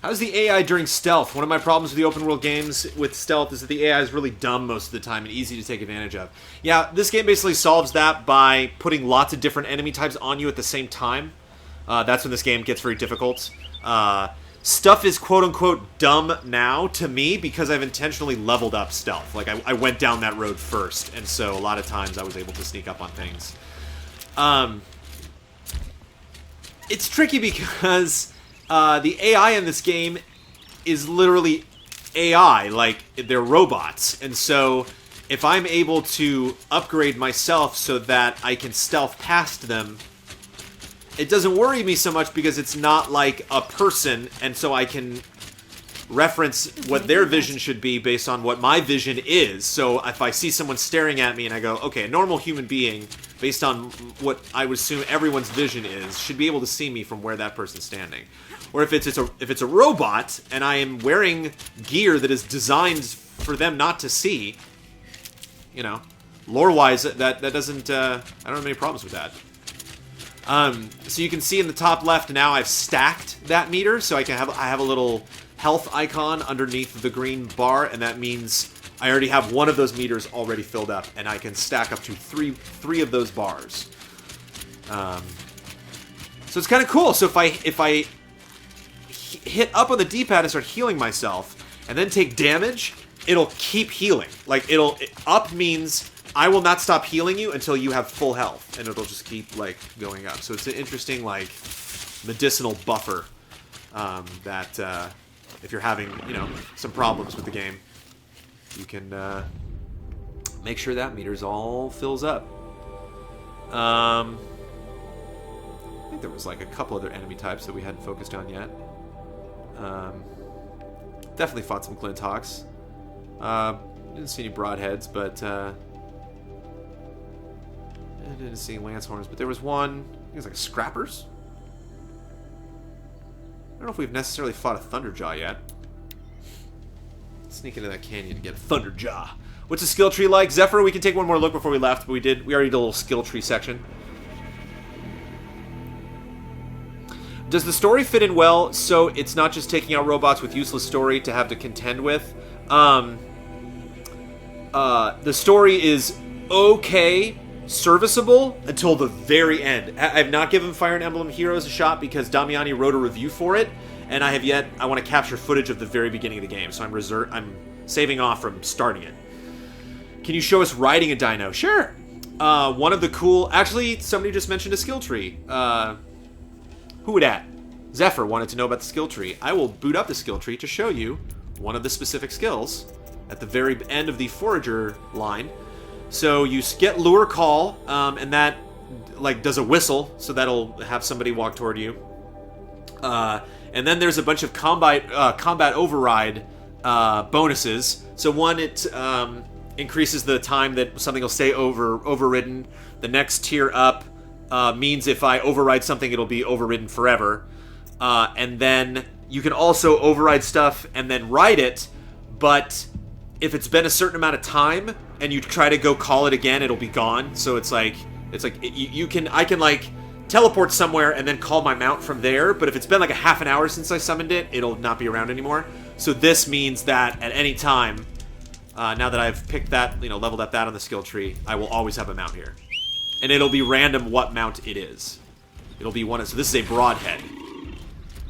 How's the AI during stealth? One of my problems with the open world games with stealth is that the AI is really dumb most of the time and easy to take advantage of. Yeah, this game basically solves that by putting lots of different enemy types on you at the same time. That's when this game gets very difficult. Stuff is quote-unquote dumb now to me because I've intentionally leveled up stealth. Like, I went down that road first, and so a lot of times I was able to sneak up on things. It's tricky because the AI in this game is literally AI, like they're robots. And so if I'm able to upgrade myself so that I can stealth past them, it doesn't worry me so much because it's not like a person, and so I can reference what their vision should be based on what my vision is. So if I see someone staring at me and I go, okay, a normal human being, based on what I would assume everyone's vision is, should be able to see me from where that person's standing. Or if it's a robot and I am wearing gear that is designed for them not to see, you know, lore-wise, that doesn't I don't have any problems with that. So you can see in the top left now I've stacked that meter, so I have a little health icon underneath the green bar, and that means I already have one of those meters already filled up, and I can stack up to three of those bars. So it's kind of cool. So if I hit up on the D-pad and start healing myself, and then take damage, it'll keep healing. Like up means I will not stop healing you until you have full health, and it'll just keep like going up. So it's an interesting like medicinal buffer that if you're having some problems with the game, you can make sure that meter's all fills up. I think there was like a couple other enemy types that we hadn't focused on yet. Definitely fought some Glinthawks. Didn't see any broadheads, but I didn't see Lancehorns, but there was one. I think it was like Scrappers. I don't know if we've necessarily fought a Thunderjaw yet. Sneak into that canyon to get a Thunderjaw. What's a skill tree like? Zephyr, we can take one more look before we left, but we already did a little skill tree section. Does the story fit in well so it's not just taking out robots with useless story to have to contend with? The story is okay, serviceable, until the very end. I've not given Fire Emblem Heroes a shot because Damiani wrote a review for it, and I want to capture footage of the very beginning of the game, so I'm saving off from starting it. Can you show us riding a dino? Sure. One of the cool... Actually, somebody just mentioned a skill tree. Who would that? Zephyr wanted to know about the skill tree. I will boot up the skill tree to show you one of the specific skills at the very end of the Forager line. So you get Lure Call, and that like does a whistle, so that'll have somebody walk toward you. And then there's a bunch of combat override bonuses. So one, it increases the time that something will stay overridden. The next tier up means if I override something, it'll be overridden forever. And then you can also override stuff and then ride it, but if it's been a certain amount of time and you try to go call it again, it'll be gone. So it's like I can like teleport somewhere and then call my mount from there, but if it's been like a half an hour since I summoned it, it'll not be around anymore. So this means that at any time, now that I've picked that, leveled up that on the skill tree, I will always have a mount here. And it'll be random what mount it is. It'll be one of, so this is a broadhead.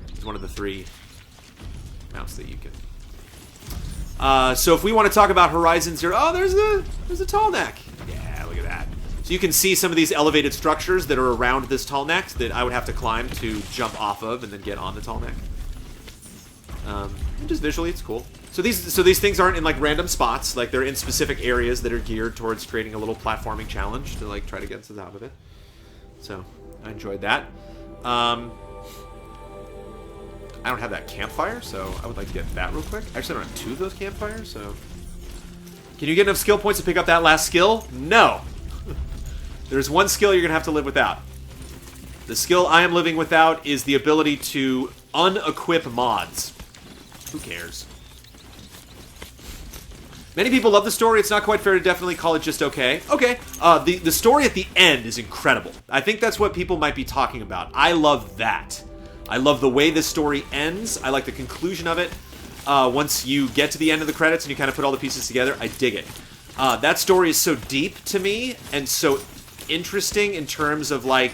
It's one of the 3 mounts that you can. So if we want to talk about Horizon Zero, oh, there's a tall neck. Yeah, look at that. So you can see some of these elevated structures that are around this tall neck that I would have to climb to jump off of and then get on the tall neck. Just visually, it's cool. So these things aren't in like random spots. Like they're in specific areas that are geared towards creating a little platforming challenge to like try to get to the top of it. So I enjoyed that. I don't have that campfire, so I would like to get that real quick. Actually, I don't have 2 of those campfires, so... Can you get enough skill points to pick up that last skill? No! There's one skill you're going to have to live without. The skill I am living without is the ability to unequip mods. Who cares? Many people love the story. It's not quite fair to definitely call it just okay. Okay. The story at the end is incredible. I think that's what people might be talking about. I love that. I love the way this story ends. I like the conclusion of it. Once you get to the end of the credits and you kind of put all the pieces together, I dig it. That story is so deep to me and so interesting in terms of like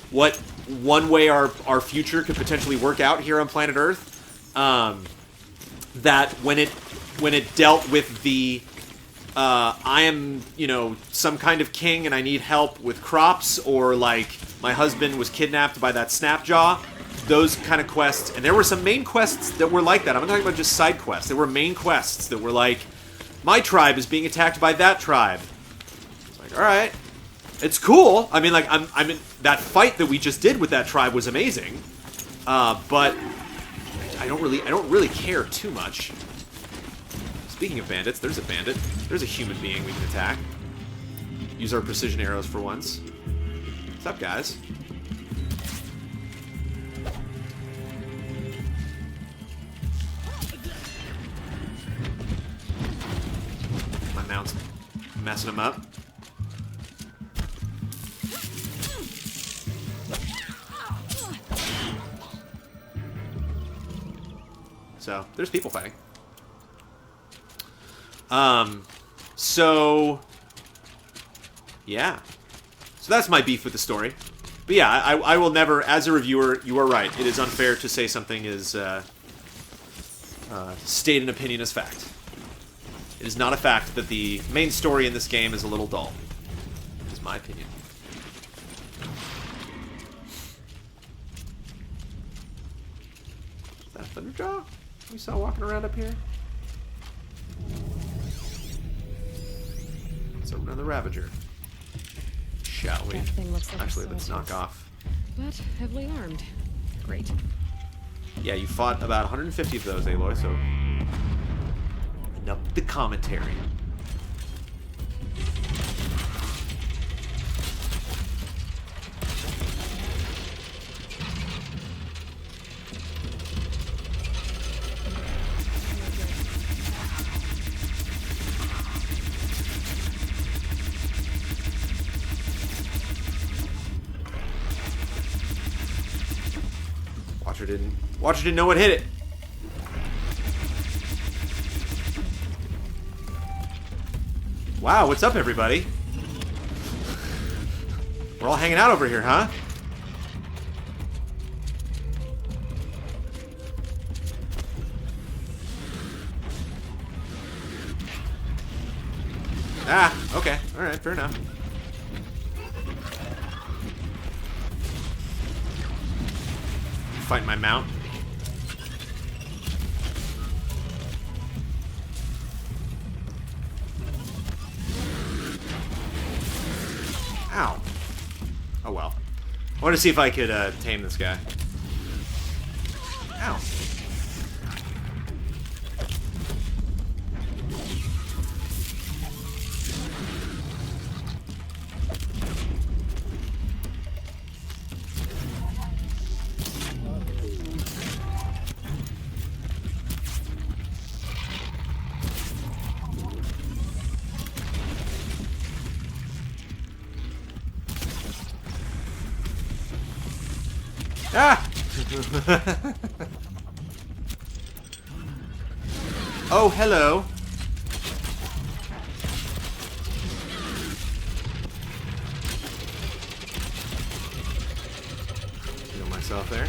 what one way our future could potentially work out here on planet Earth. That when it dealt with the I am, some kind of king and I need help with crops, or like my husband was kidnapped by that Snapjaw. Those kind of quests, and there were some main quests that were like that. I'm not talking about just side quests. There were main quests that were like, my tribe is being attacked by that tribe. It's like, all right, it's cool. I mean, like, I'm in that fight that we just did with that tribe was amazing, but I don't really care too much. Speaking of bandits, there's a bandit. There's a human being we can attack. Use our precision arrows for once. What's up, guys? Mount's messing him up. So, there's people fighting. So... yeah. So that's my beef with the story. But yeah, I will never, as a reviewer, you are right. It is unfair to say something is, state an opinion as fact. It is not a fact that the main story in this game is a little dull. Is my opinion. Is that Thunderjaw we saw walking around up here? Let's open another Ravager. Shall we? That thing looks like Actually, a let's knock sawtooth. off. But heavily armed. Great. Yeah, you fought about 150 of those, Aloy, so... enough with the commentary. Watcher didn't know what hit it. Wow, what's up, everybody? We're all hanging out over here, huh? Ah, okay. Alright, fair enough. Fighting my mount. Ow. Oh well. I want to see if I could tame this guy. Ow. Ah! Oh, hello. Heal myself there.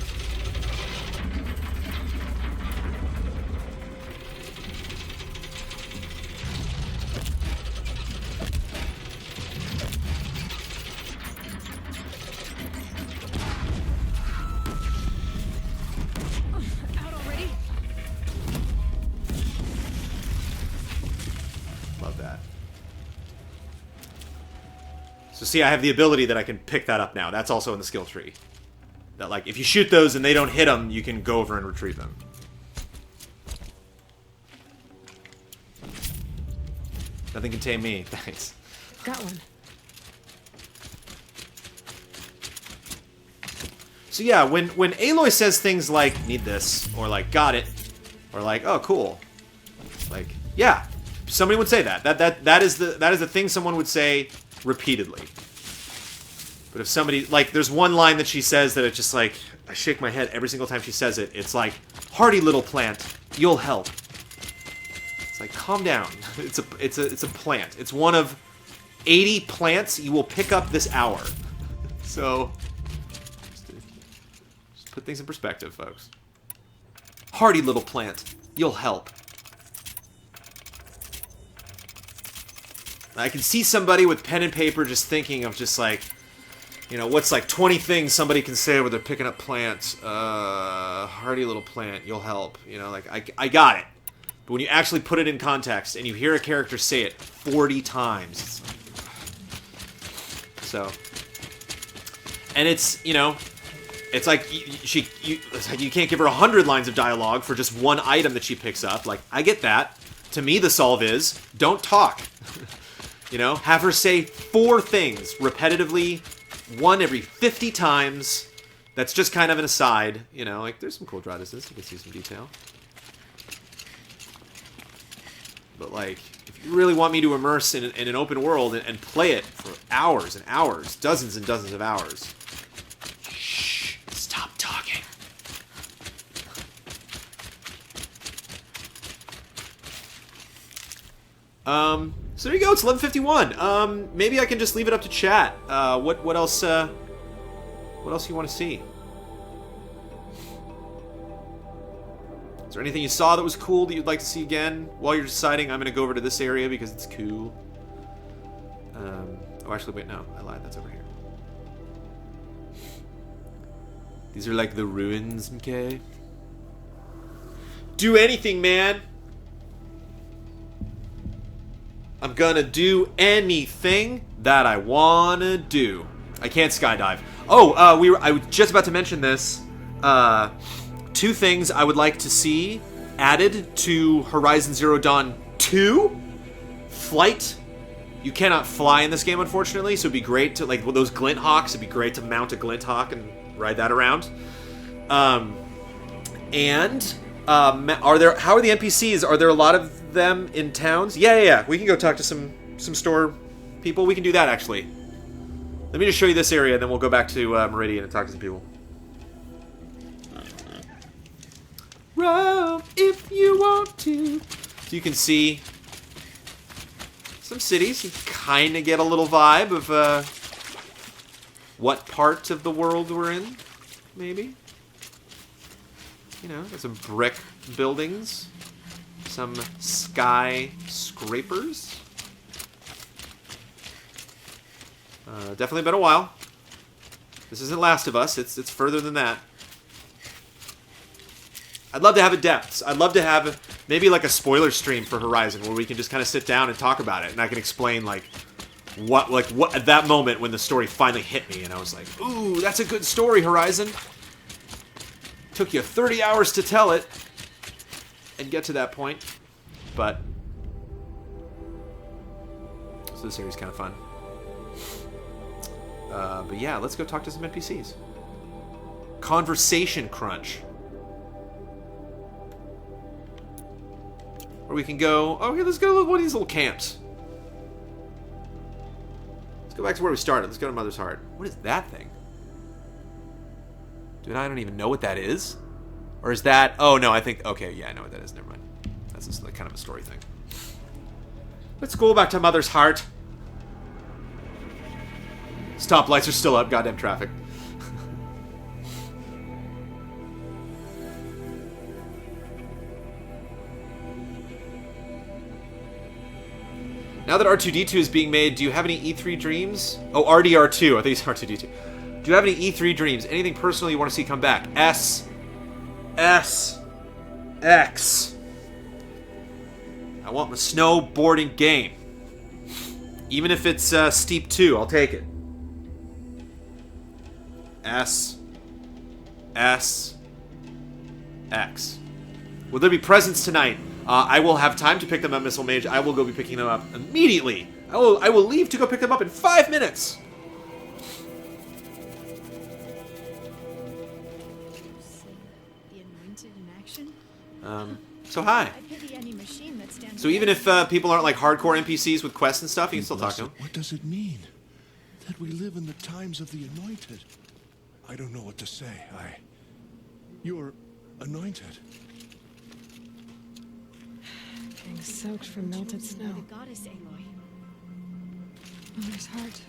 Out already? Love that. So see, I have the ability that I can pick that up now. That's also in the skill tree. That, like, if you shoot those and they don't hit them, you can go over and retrieve them. Nothing can tame me. Thanks. Got one. So yeah, when Aloy says things like, need this, or like, got it, or like, oh, cool. Like, yeah. Somebody would say that. That is the thing someone would say repeatedly. But if somebody, like, there's one line that she says that it's just like, I shake my head every single time she says it. It's like, hardy little plant, you'll help. It's like, calm down. It's a plant. It's one of 80 plants you will pick up this hour. So, just put things in perspective, folks. Hardy little plant, you'll help. I can see somebody with pen and paper just thinking of just like, you know, what's like 20 things somebody can say where they're picking up plants. Hardy little plant, you'll help. You know, like, I got it. But when you actually put it in context and you hear a character say it 40 times, it's like, so. And it's, you know, it's like it's like you can't give her 100 lines of dialogue for just one item that she picks up. Like, I get that. To me, the solve is, don't talk. You know, have her say 4 things repetitively, one every 50 times. That's just kind of an aside. You know, like, there's some cool draw distance. You can see some detail. But, like, if you really want me to immerse in an open world and play it for hours and hours, dozens and dozens of hours, shh, stop talking. So there you go. It's 11:51. Maybe I can just leave it up to chat. What else? What else you want to see? Is there anything you saw that was cool that you'd like to see again? While you're deciding, I'm gonna go over to this area because it's cool. Oh, actually, wait, no, I lied. That's over here. These are like the ruins, okay? Do anything, man. I'm gonna do anything that I wanna do. I can't skydive. Oh, I was just about to mention this. 2 things I would like to see added to Horizon Zero Dawn 2. Flight. You cannot fly in this game, unfortunately, so it'd be great to, like, those Glint Hawks, it'd be great to mount a Glint Hawk and ride that around. How are the NPCs? Are there a lot of them in towns? Yeah. We can go talk to some store people. We can do that, actually. Let me just show you this area, and then we'll go back to Meridian and talk to some people. Roam if you want to. So you can see some cities. You kind of get a little vibe of what part of the world we're in, maybe. You know, there's some brick buildings, some skyscrapers. Definitely been a while. This isn't Last of Us. It's further than that. I'd love to have a depths. I'd love to have maybe like a spoiler stream for Horizon where we can just kind of sit down and talk about it, and I can explain like what at that moment when the story finally hit me, and I was like, "Ooh, that's a good story, Horizon." Took you 30 hours to tell it and get to that point. But so this area's kind of fun. But yeah, let's go talk to some NPCs. Conversation Crunch. Or we can go... Oh, here, let's go to one of these little camps. Let's go back to where we started. Let's go to Mother's Heart. What is that thing? Dude, I don't even know what that is. Or is that... Oh, no, I think... Okay, yeah, I know what that is. Never mind. That's just like kind of a story thing. Let's go back to Mother's Heart. Stoplights are still up. Goddamn traffic. Now that R2-D2 is being made, do you have any E3 dreams? Oh, RDR2. I think it's R2-D2. Do you have any E3 dreams? Anything personal you want to see come back? S. X. I want my snowboarding game. Even if it's Steep 2, I'll take it. S. X. Will there be presents tonight? I will have time to pick them up, Missile Mage. I will go be picking them up immediately. I will leave to go pick them up in 5 minutes. The Anointed in action? So hi. I pity any machine that stands. So even if people aren't like hardcore NPCs with quests and stuff, you can still talk to them. What does it mean? That we live in the times of the anointed? I don't know what to say. You're anointed. Being soaked from melted snow. The goddess Aloy. Mother's Heart.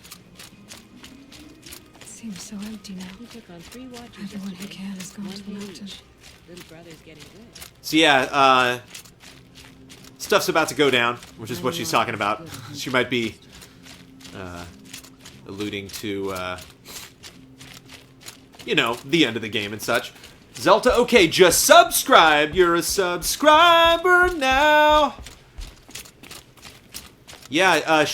It seems so empty now. We took on 3 watchers. Everyone who yesterday. can has gone to the One mountain. each. Little brother's getting good. So yeah, stuff's about to go down, which is what she's talking about. She might be alluding to, you know, the end of the game and such. Zelta, okay, just subscribe. You're a subscriber now. Yeah,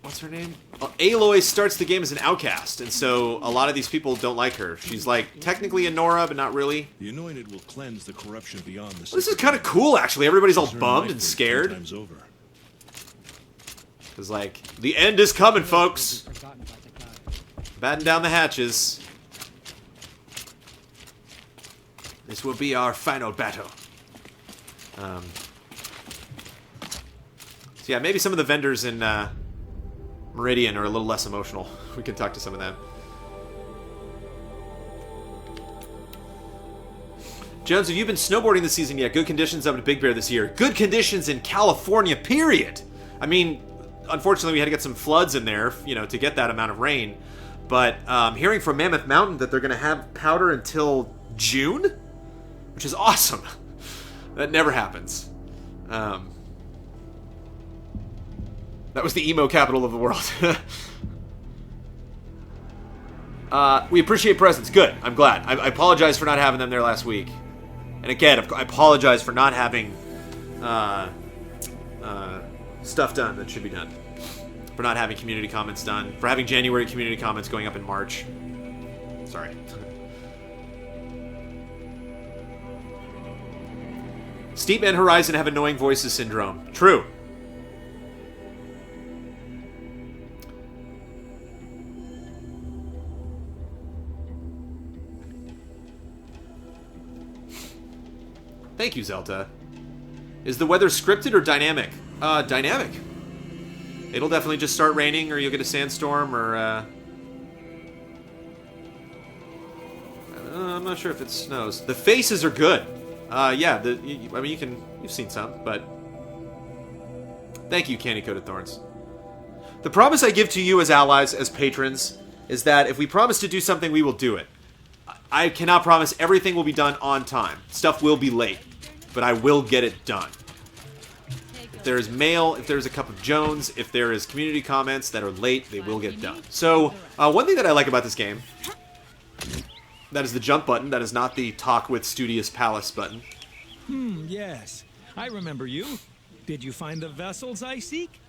what's her name? Aloy starts the game as an outcast, and so a lot of these people don't like her. She's like technically a Nora, but not really. The anointed will cleanse the corruption beyond the. This is kind of cool, actually. Everybody's all Her bummed life and is scared. 10 times over. Because, like, the end is coming, folks. Forgotten about the cloud. Batten down the hatches. This will be our final battle. So yeah, maybe some of the vendors in Meridian are a little less emotional. We can talk to some of them. Jones, have you been snowboarding this season yet? Good conditions up at Big Bear this year. Good conditions in California, period. I mean, unfortunately, we had to get some floods in there, you know, to get that amount of rain. But hearing from Mammoth Mountain that they're going to have powder until June, which is awesome. That never happens. That was the emo capital of the world. We appreciate presents. Good. I'm glad. I apologize for not having them there last week. And again, I apologize for not having stuff done that should be done. For not having community comments done. For having January community comments going up in March. Sorry. Steep and Horizon have annoying voices syndrome. True. Thank you, Zelda. Is the weather scripted or dynamic? Dynamic. It'll definitely just start raining, or you'll get a sandstorm, or, I'm not sure if it snows. The faces are good. Yeah, I mean, you've seen some, but... Thank you, Candy Coated Thorns. The promise I give to you as allies, as patrons, is that if we promise to do something, we will do it. I cannot promise everything will be done on time. Stuff will be late, but I will get it done. If there is mail, if there's a cup of Jones, if there is community comments that are late, they will get done. So, one thing that I like about this game, that is the jump button, that is not the talk with Studious Palace button. Yes. I remember you. Did you find the vessels I seek?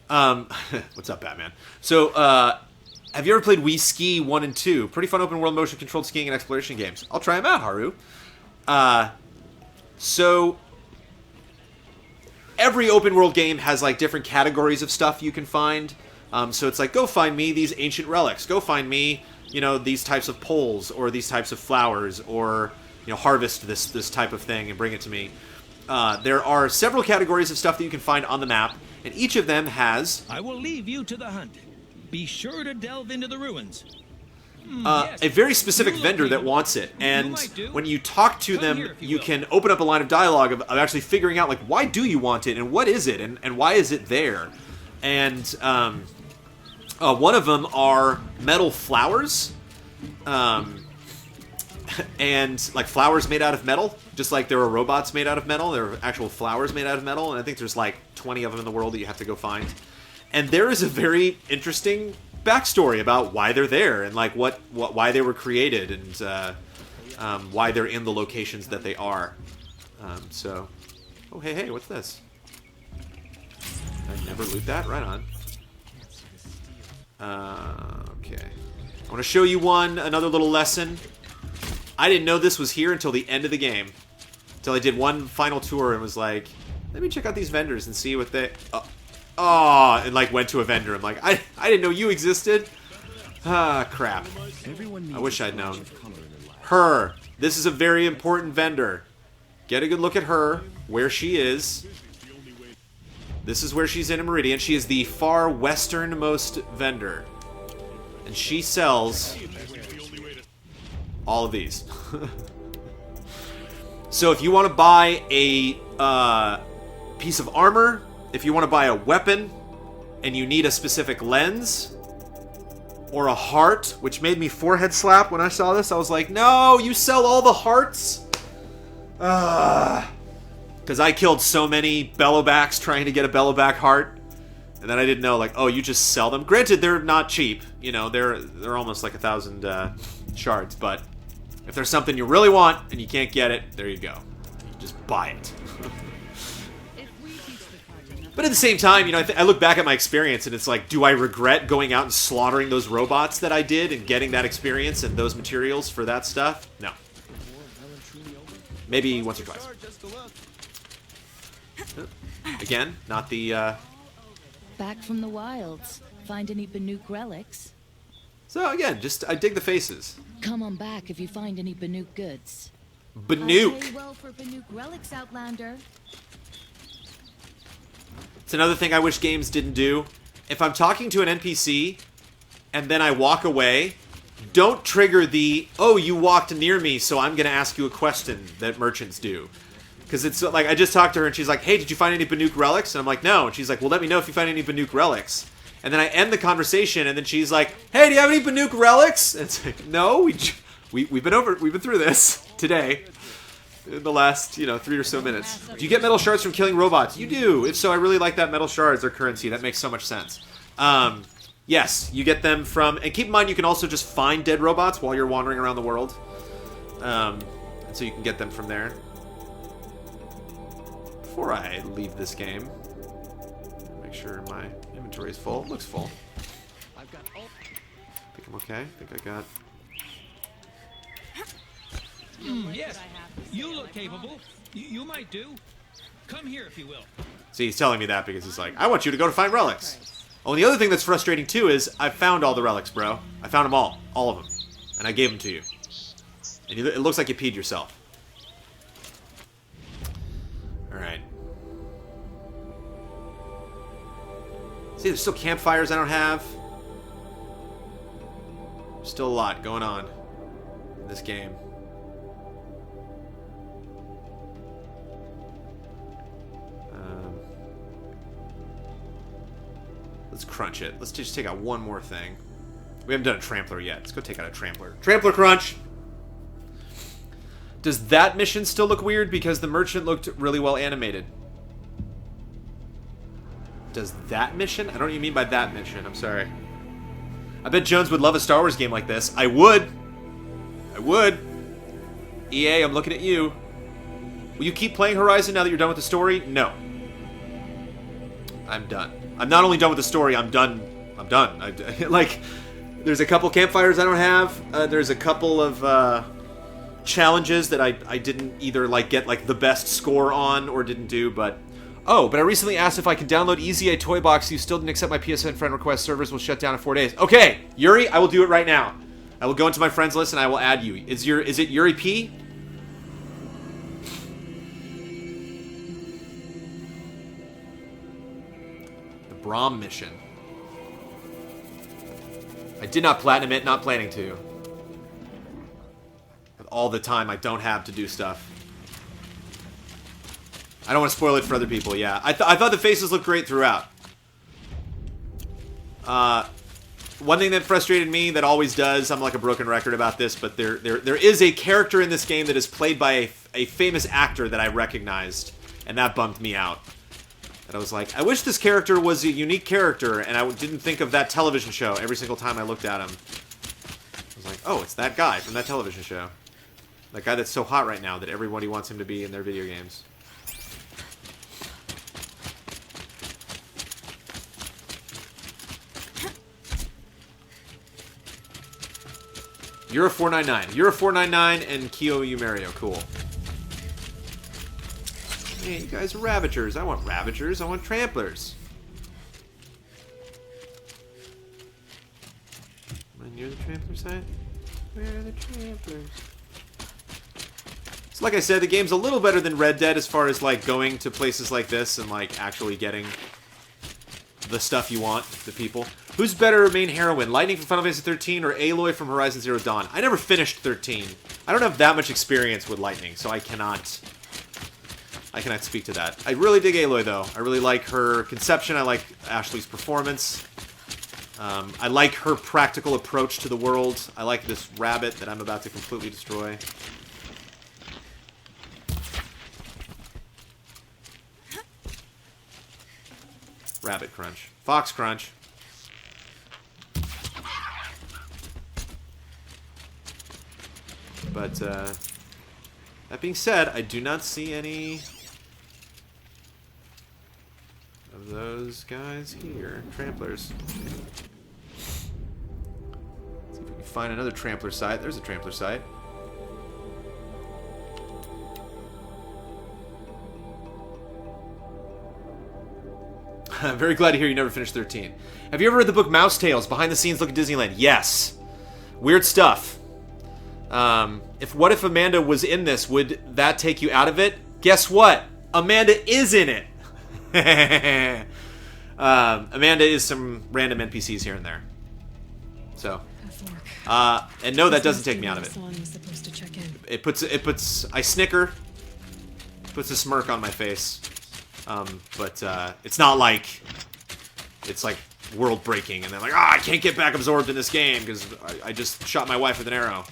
What's up, Batman? So, Have you ever played Wii Ski 1 and 2? Pretty fun open world motion controlled skiing and exploration games. I'll try them out, Haru. So every open world game has like different categories of stuff you can find. So it's like, go find me these ancient relics. Go find me, you know, these types of poles or these types of flowers, or, you know, harvest this type of thing and bring it to me. There are several categories of stuff that you can find on the map, and each of them has I will leave you to the hunt. Be sure to delve into the ruins. a very specific vendor that wants it. And when you talk to them, you can open up a line of dialogue of actually figuring out, like, why do you want it, and what is it, and why is it there? And one of them are metal flowers. And, like, flowers made out of metal. Just like there are robots made out of metal, there are actual flowers made out of metal. And I think there's, like, 20 of them in the world that you have to go find. And there is a very interesting backstory about why they're there, and like why they were created, and why they're in the locations that they are. Oh hey, what's this? I never loot that. Right on. Okay, I want to show you another little lesson. I didn't know this was here until the end of the game, until I did one final tour and was like, let me check out these vendors and see what they. And like went to a vendor. I'm like, I didn't know you existed. Ah, crap. I wish I'd known. Her. This is a very important vendor. Get a good look at her, where she is. This is where she's in Meridian. She is the far westernmost vendor. And she sells all of these. So if you want to buy a piece of armor, if you want to buy a weapon, and you need a specific lens, or a heart, which made me forehead slap when I saw this. I was like, no, you sell all the hearts? Because I killed so many bellowbacks trying to get a bellowback heart, and then I didn't know, like, oh, you just sell them? Granted, they're not cheap. You know, they're almost like 1,000 shards, but if there's something you really want and you can't get it, there you go. Just buy it. But at the same time, you know, I look back at my experience and it's like, do I regret going out and slaughtering those robots that I did and getting that experience and those materials for that stuff? No. Maybe once or twice. Again, not the, Back from the wilds. Find any Banuk relics? So again, I dig the faces. Come on back if you find any Banuk goods. Banuk! I pay well for Banuk relics, Outlander. It's another thing I wish games didn't do. If I'm talking to an NPC and then I walk away, don't trigger the, oh, you walked near me, so I'm going to ask you a question that merchants do. Because it's like, I just talked to her and she's like, hey, did you find any Banuk relics? And I'm like, no. And she's like, well, let me know if you find any Banuk relics. And then I end the conversation and then she's like, hey, do you have any Banuk relics? And it's like, no, we've been through this today. In the last, 3 or so minutes. Do you get metal shards from killing robots? You do. If so, I really like that metal shards are currency. That makes so much sense. Yes, you get them from... And keep in mind, you can also just find dead robots while you're wandering around the world. So you can get them from there. Before I leave this game, make sure my inventory is full. It looks full. I think I'm okay. I think I got... Yes, you look capable. You might do. Come here if you will. See, he's telling me that because he's like, I want you to go to find relics. Oh, and the other thing that's frustrating too is I found all the relics, bro. I found them all of them, and I gave them to you. And it looks like you peed yourself. All right. See, there's still campfires I don't have. There's still a lot going on in this game. Let's crunch it. Let's just take out one more thing. We haven't done a trampler yet. Let's go take out a trampler. Trampler crunch! Does that mission still look weird? Because the merchant looked really well animated. Does that mission? I don't even mean by that mission. I'm sorry. I bet Jones would love a Star Wars game like this. I would. I would. EA, I'm looking at you. Will you keep playing Horizon now that you're done with the story? No. I'm done. I'm not only done with the story, I'm done. I'm done. There's a couple campfires I don't have. There's a couple of challenges that I didn't either like get like the best score on or didn't do, but oh, but I recently asked if I could download EZA Toy Box. You still didn't accept my PSN friend request. Servers will shut down in 4 days. Okay, Yuri, I will do it right now. I will go into my friends list and I will add you. Is it Yuri P? The Braum mission. I did not platinum it, not planning to. With all the time I don't have to do stuff. I don't want to spoil it for other people, yeah. I thought the faces looked great throughout. One thing that frustrated me, that always does, I'm like a broken record about this, but there is a character in this game that is played by a famous actor that I recognized, and that bummed me out. And I was like, I wish this character was a unique character, and I didn't think of that television show every single time I looked at him. I was like, oh, it's that guy from that television show. That guy that's so hot right now that everybody wants him to be in their video games. You're a 499. You're a 499 and Kyo Mario. Cool. Man, you guys are Ravagers. I want Ravagers. I want Tramplers. Am I near the Trampler side? Where are the Tramplers? So like I said, the game's a little better than Red Dead as far as like going to places like this and like actually getting the stuff you want, the people. Who's better main heroine, Lightning from Final Fantasy 13 or Aloy from Horizon Zero Dawn? I never finished 13. I don't have that much experience with Lightning, so I cannot speak to that. I really dig Aloy, though. I really like her conception. I like Ashley's performance. I like her practical approach to the world. I like this rabbit that I'm about to completely destroy. Rabbit Crunch. Fox Crunch. But, that being said, I do not see any of those guys here. Tramplers. Let's see if we can find another Trampler site. There's a Trampler site. I'm very glad to hear you never finished 13. Have you ever read the book Mouse Tales, Behind the Scenes Look at Disneyland? Yes. Weird stuff. What if Amanda was in this? Would that take you out of it? Guess what? Amanda is in it. Amanda is some random NPCs here and there. So, and no, that doesn't take me out of it. It puts. I snicker. Puts a smirk on my face. But it's not like it's like world breaking, and then like, I can't get back absorbed in this game because I just shot my wife with an arrow.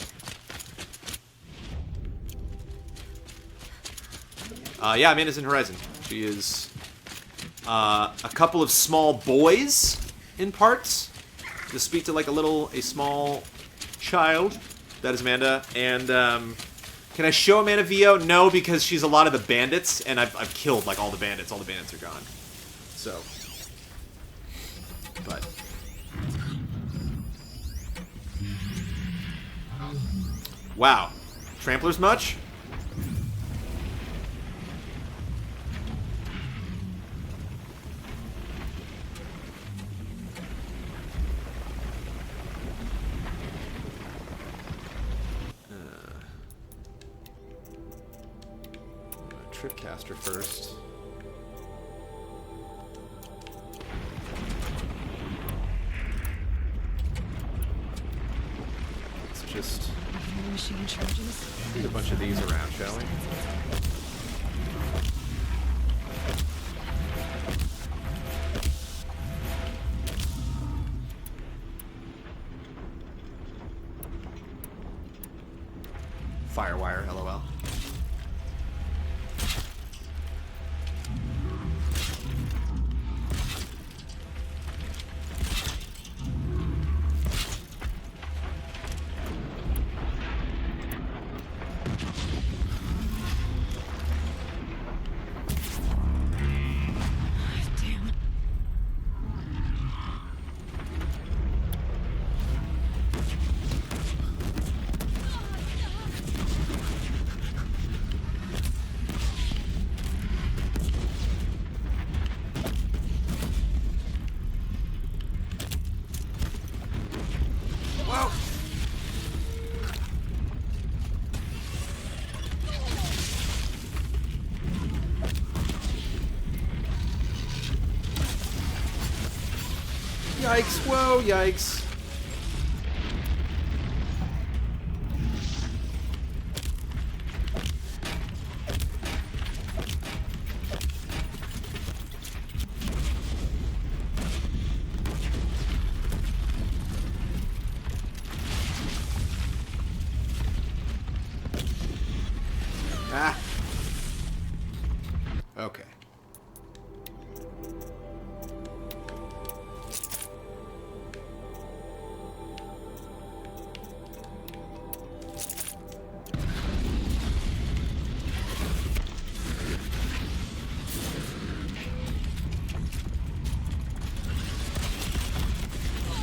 Yeah, Amanda's in Horizon. She is a couple of small boys in parts. To speak to like a small child. That is Amanda. And can I show Amanda VO? No, because she's a lot of the bandits, and I've killed like all the bandits. All the bandits are gone. So, but wow, Tramplers much? Tripcaster first. Let's just get a bunch of these around, shall we? Firewire, LOL. Yikes, whoa, yikes. Ah. Okay.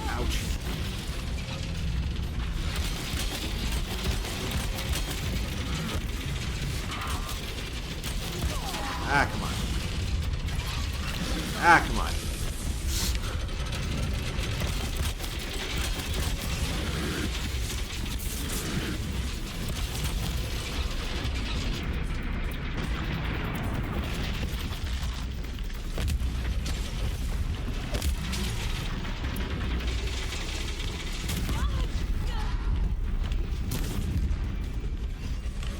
Ouch. Ah, come on. Ah, come on.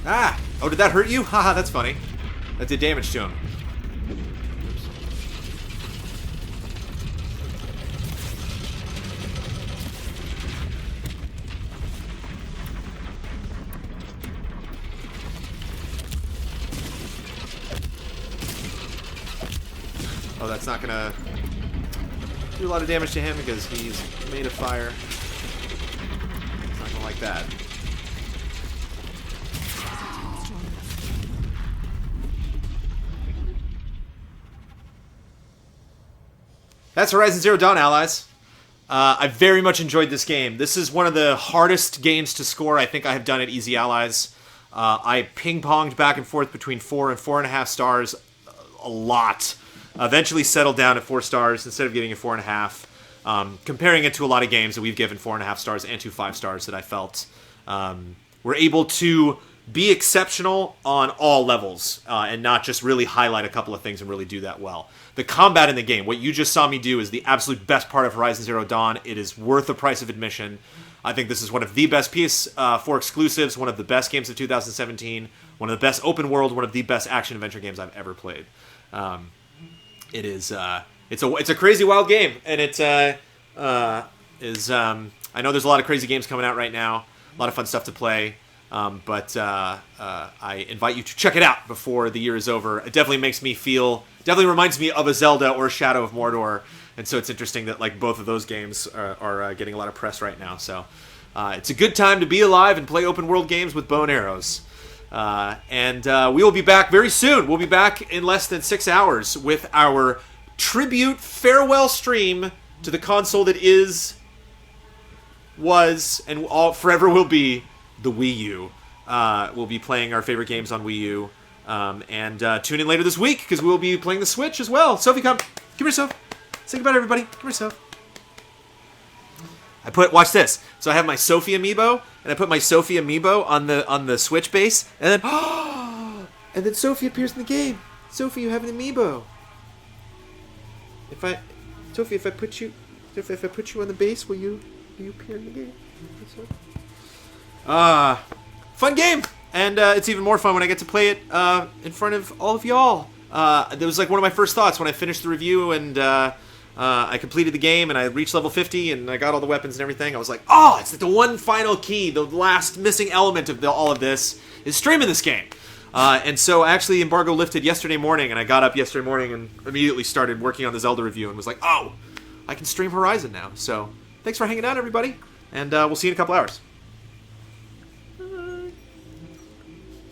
Ah! Oh, did that hurt you? Haha, that's funny. That did damage to him. Oh, that's not gonna do a lot of damage to him because he's made of fire. It's not gonna like that. That's Horizon Zero Dawn, allies. I very much enjoyed this game. This is one of the hardest games to score I think I have done at Easy Allies. I ping-ponged back and forth between 4 and 4.5 stars a lot. Eventually settled down at 4 stars instead of giving it 4.5. Comparing it to a lot of games that we've given 4.5 stars and 5 stars that I felt were able to be exceptional on all levels and not just really highlight a couple of things and really do that well. The combat in the game, what you just saw me do, is the absolute best part of Horizon Zero Dawn. It is worth the price of admission. I think this is one of the best PS4 exclusives, one of the best games of 2017, one of the best open world, one of the best action-adventure games I've ever played. It is it's a crazy wild game, and it I know there's a lot of crazy games coming out right now, a lot of fun stuff to play, but I invite you to check it out before the year is over. It definitely reminds me of a Zelda or Shadow of Mordor, and so it's interesting that like both of those games are getting a lot of press right now. So it's a good time to be alive and play open world games with bow and arrows. And we will be back very soon. We'll be back in less than 6 hours with our tribute farewell stream to the console that was, and forever will be the Wii U. We'll be playing our favorite games on Wii U. And tune in later this week because we will be playing the Switch as well. Sophie, come. Come here, Soph. Say goodbye to everybody. Come here, Soph. Watch this. So I have my Sophie amiibo, and I put my Sophie amiibo on the Switch base, and then Sophie appears in the game. Sophie, you have an amiibo. If I put you on the base, will you appear in the game? Fun game, and it's even more fun when I get to play it in front of all of y'all. That was like one of my first thoughts when I finished the review and I completed the game and I reached level 50 and I got all the weapons and everything. I was like, oh, it's the one final key, the last missing element of all of this is streaming this game. And so actually embargo lifted yesterday morning, and I got up yesterday morning and immediately started working on the Zelda review and was like, oh, I can stream Horizon now. So thanks for hanging out, everybody, and we'll see you in a couple hours.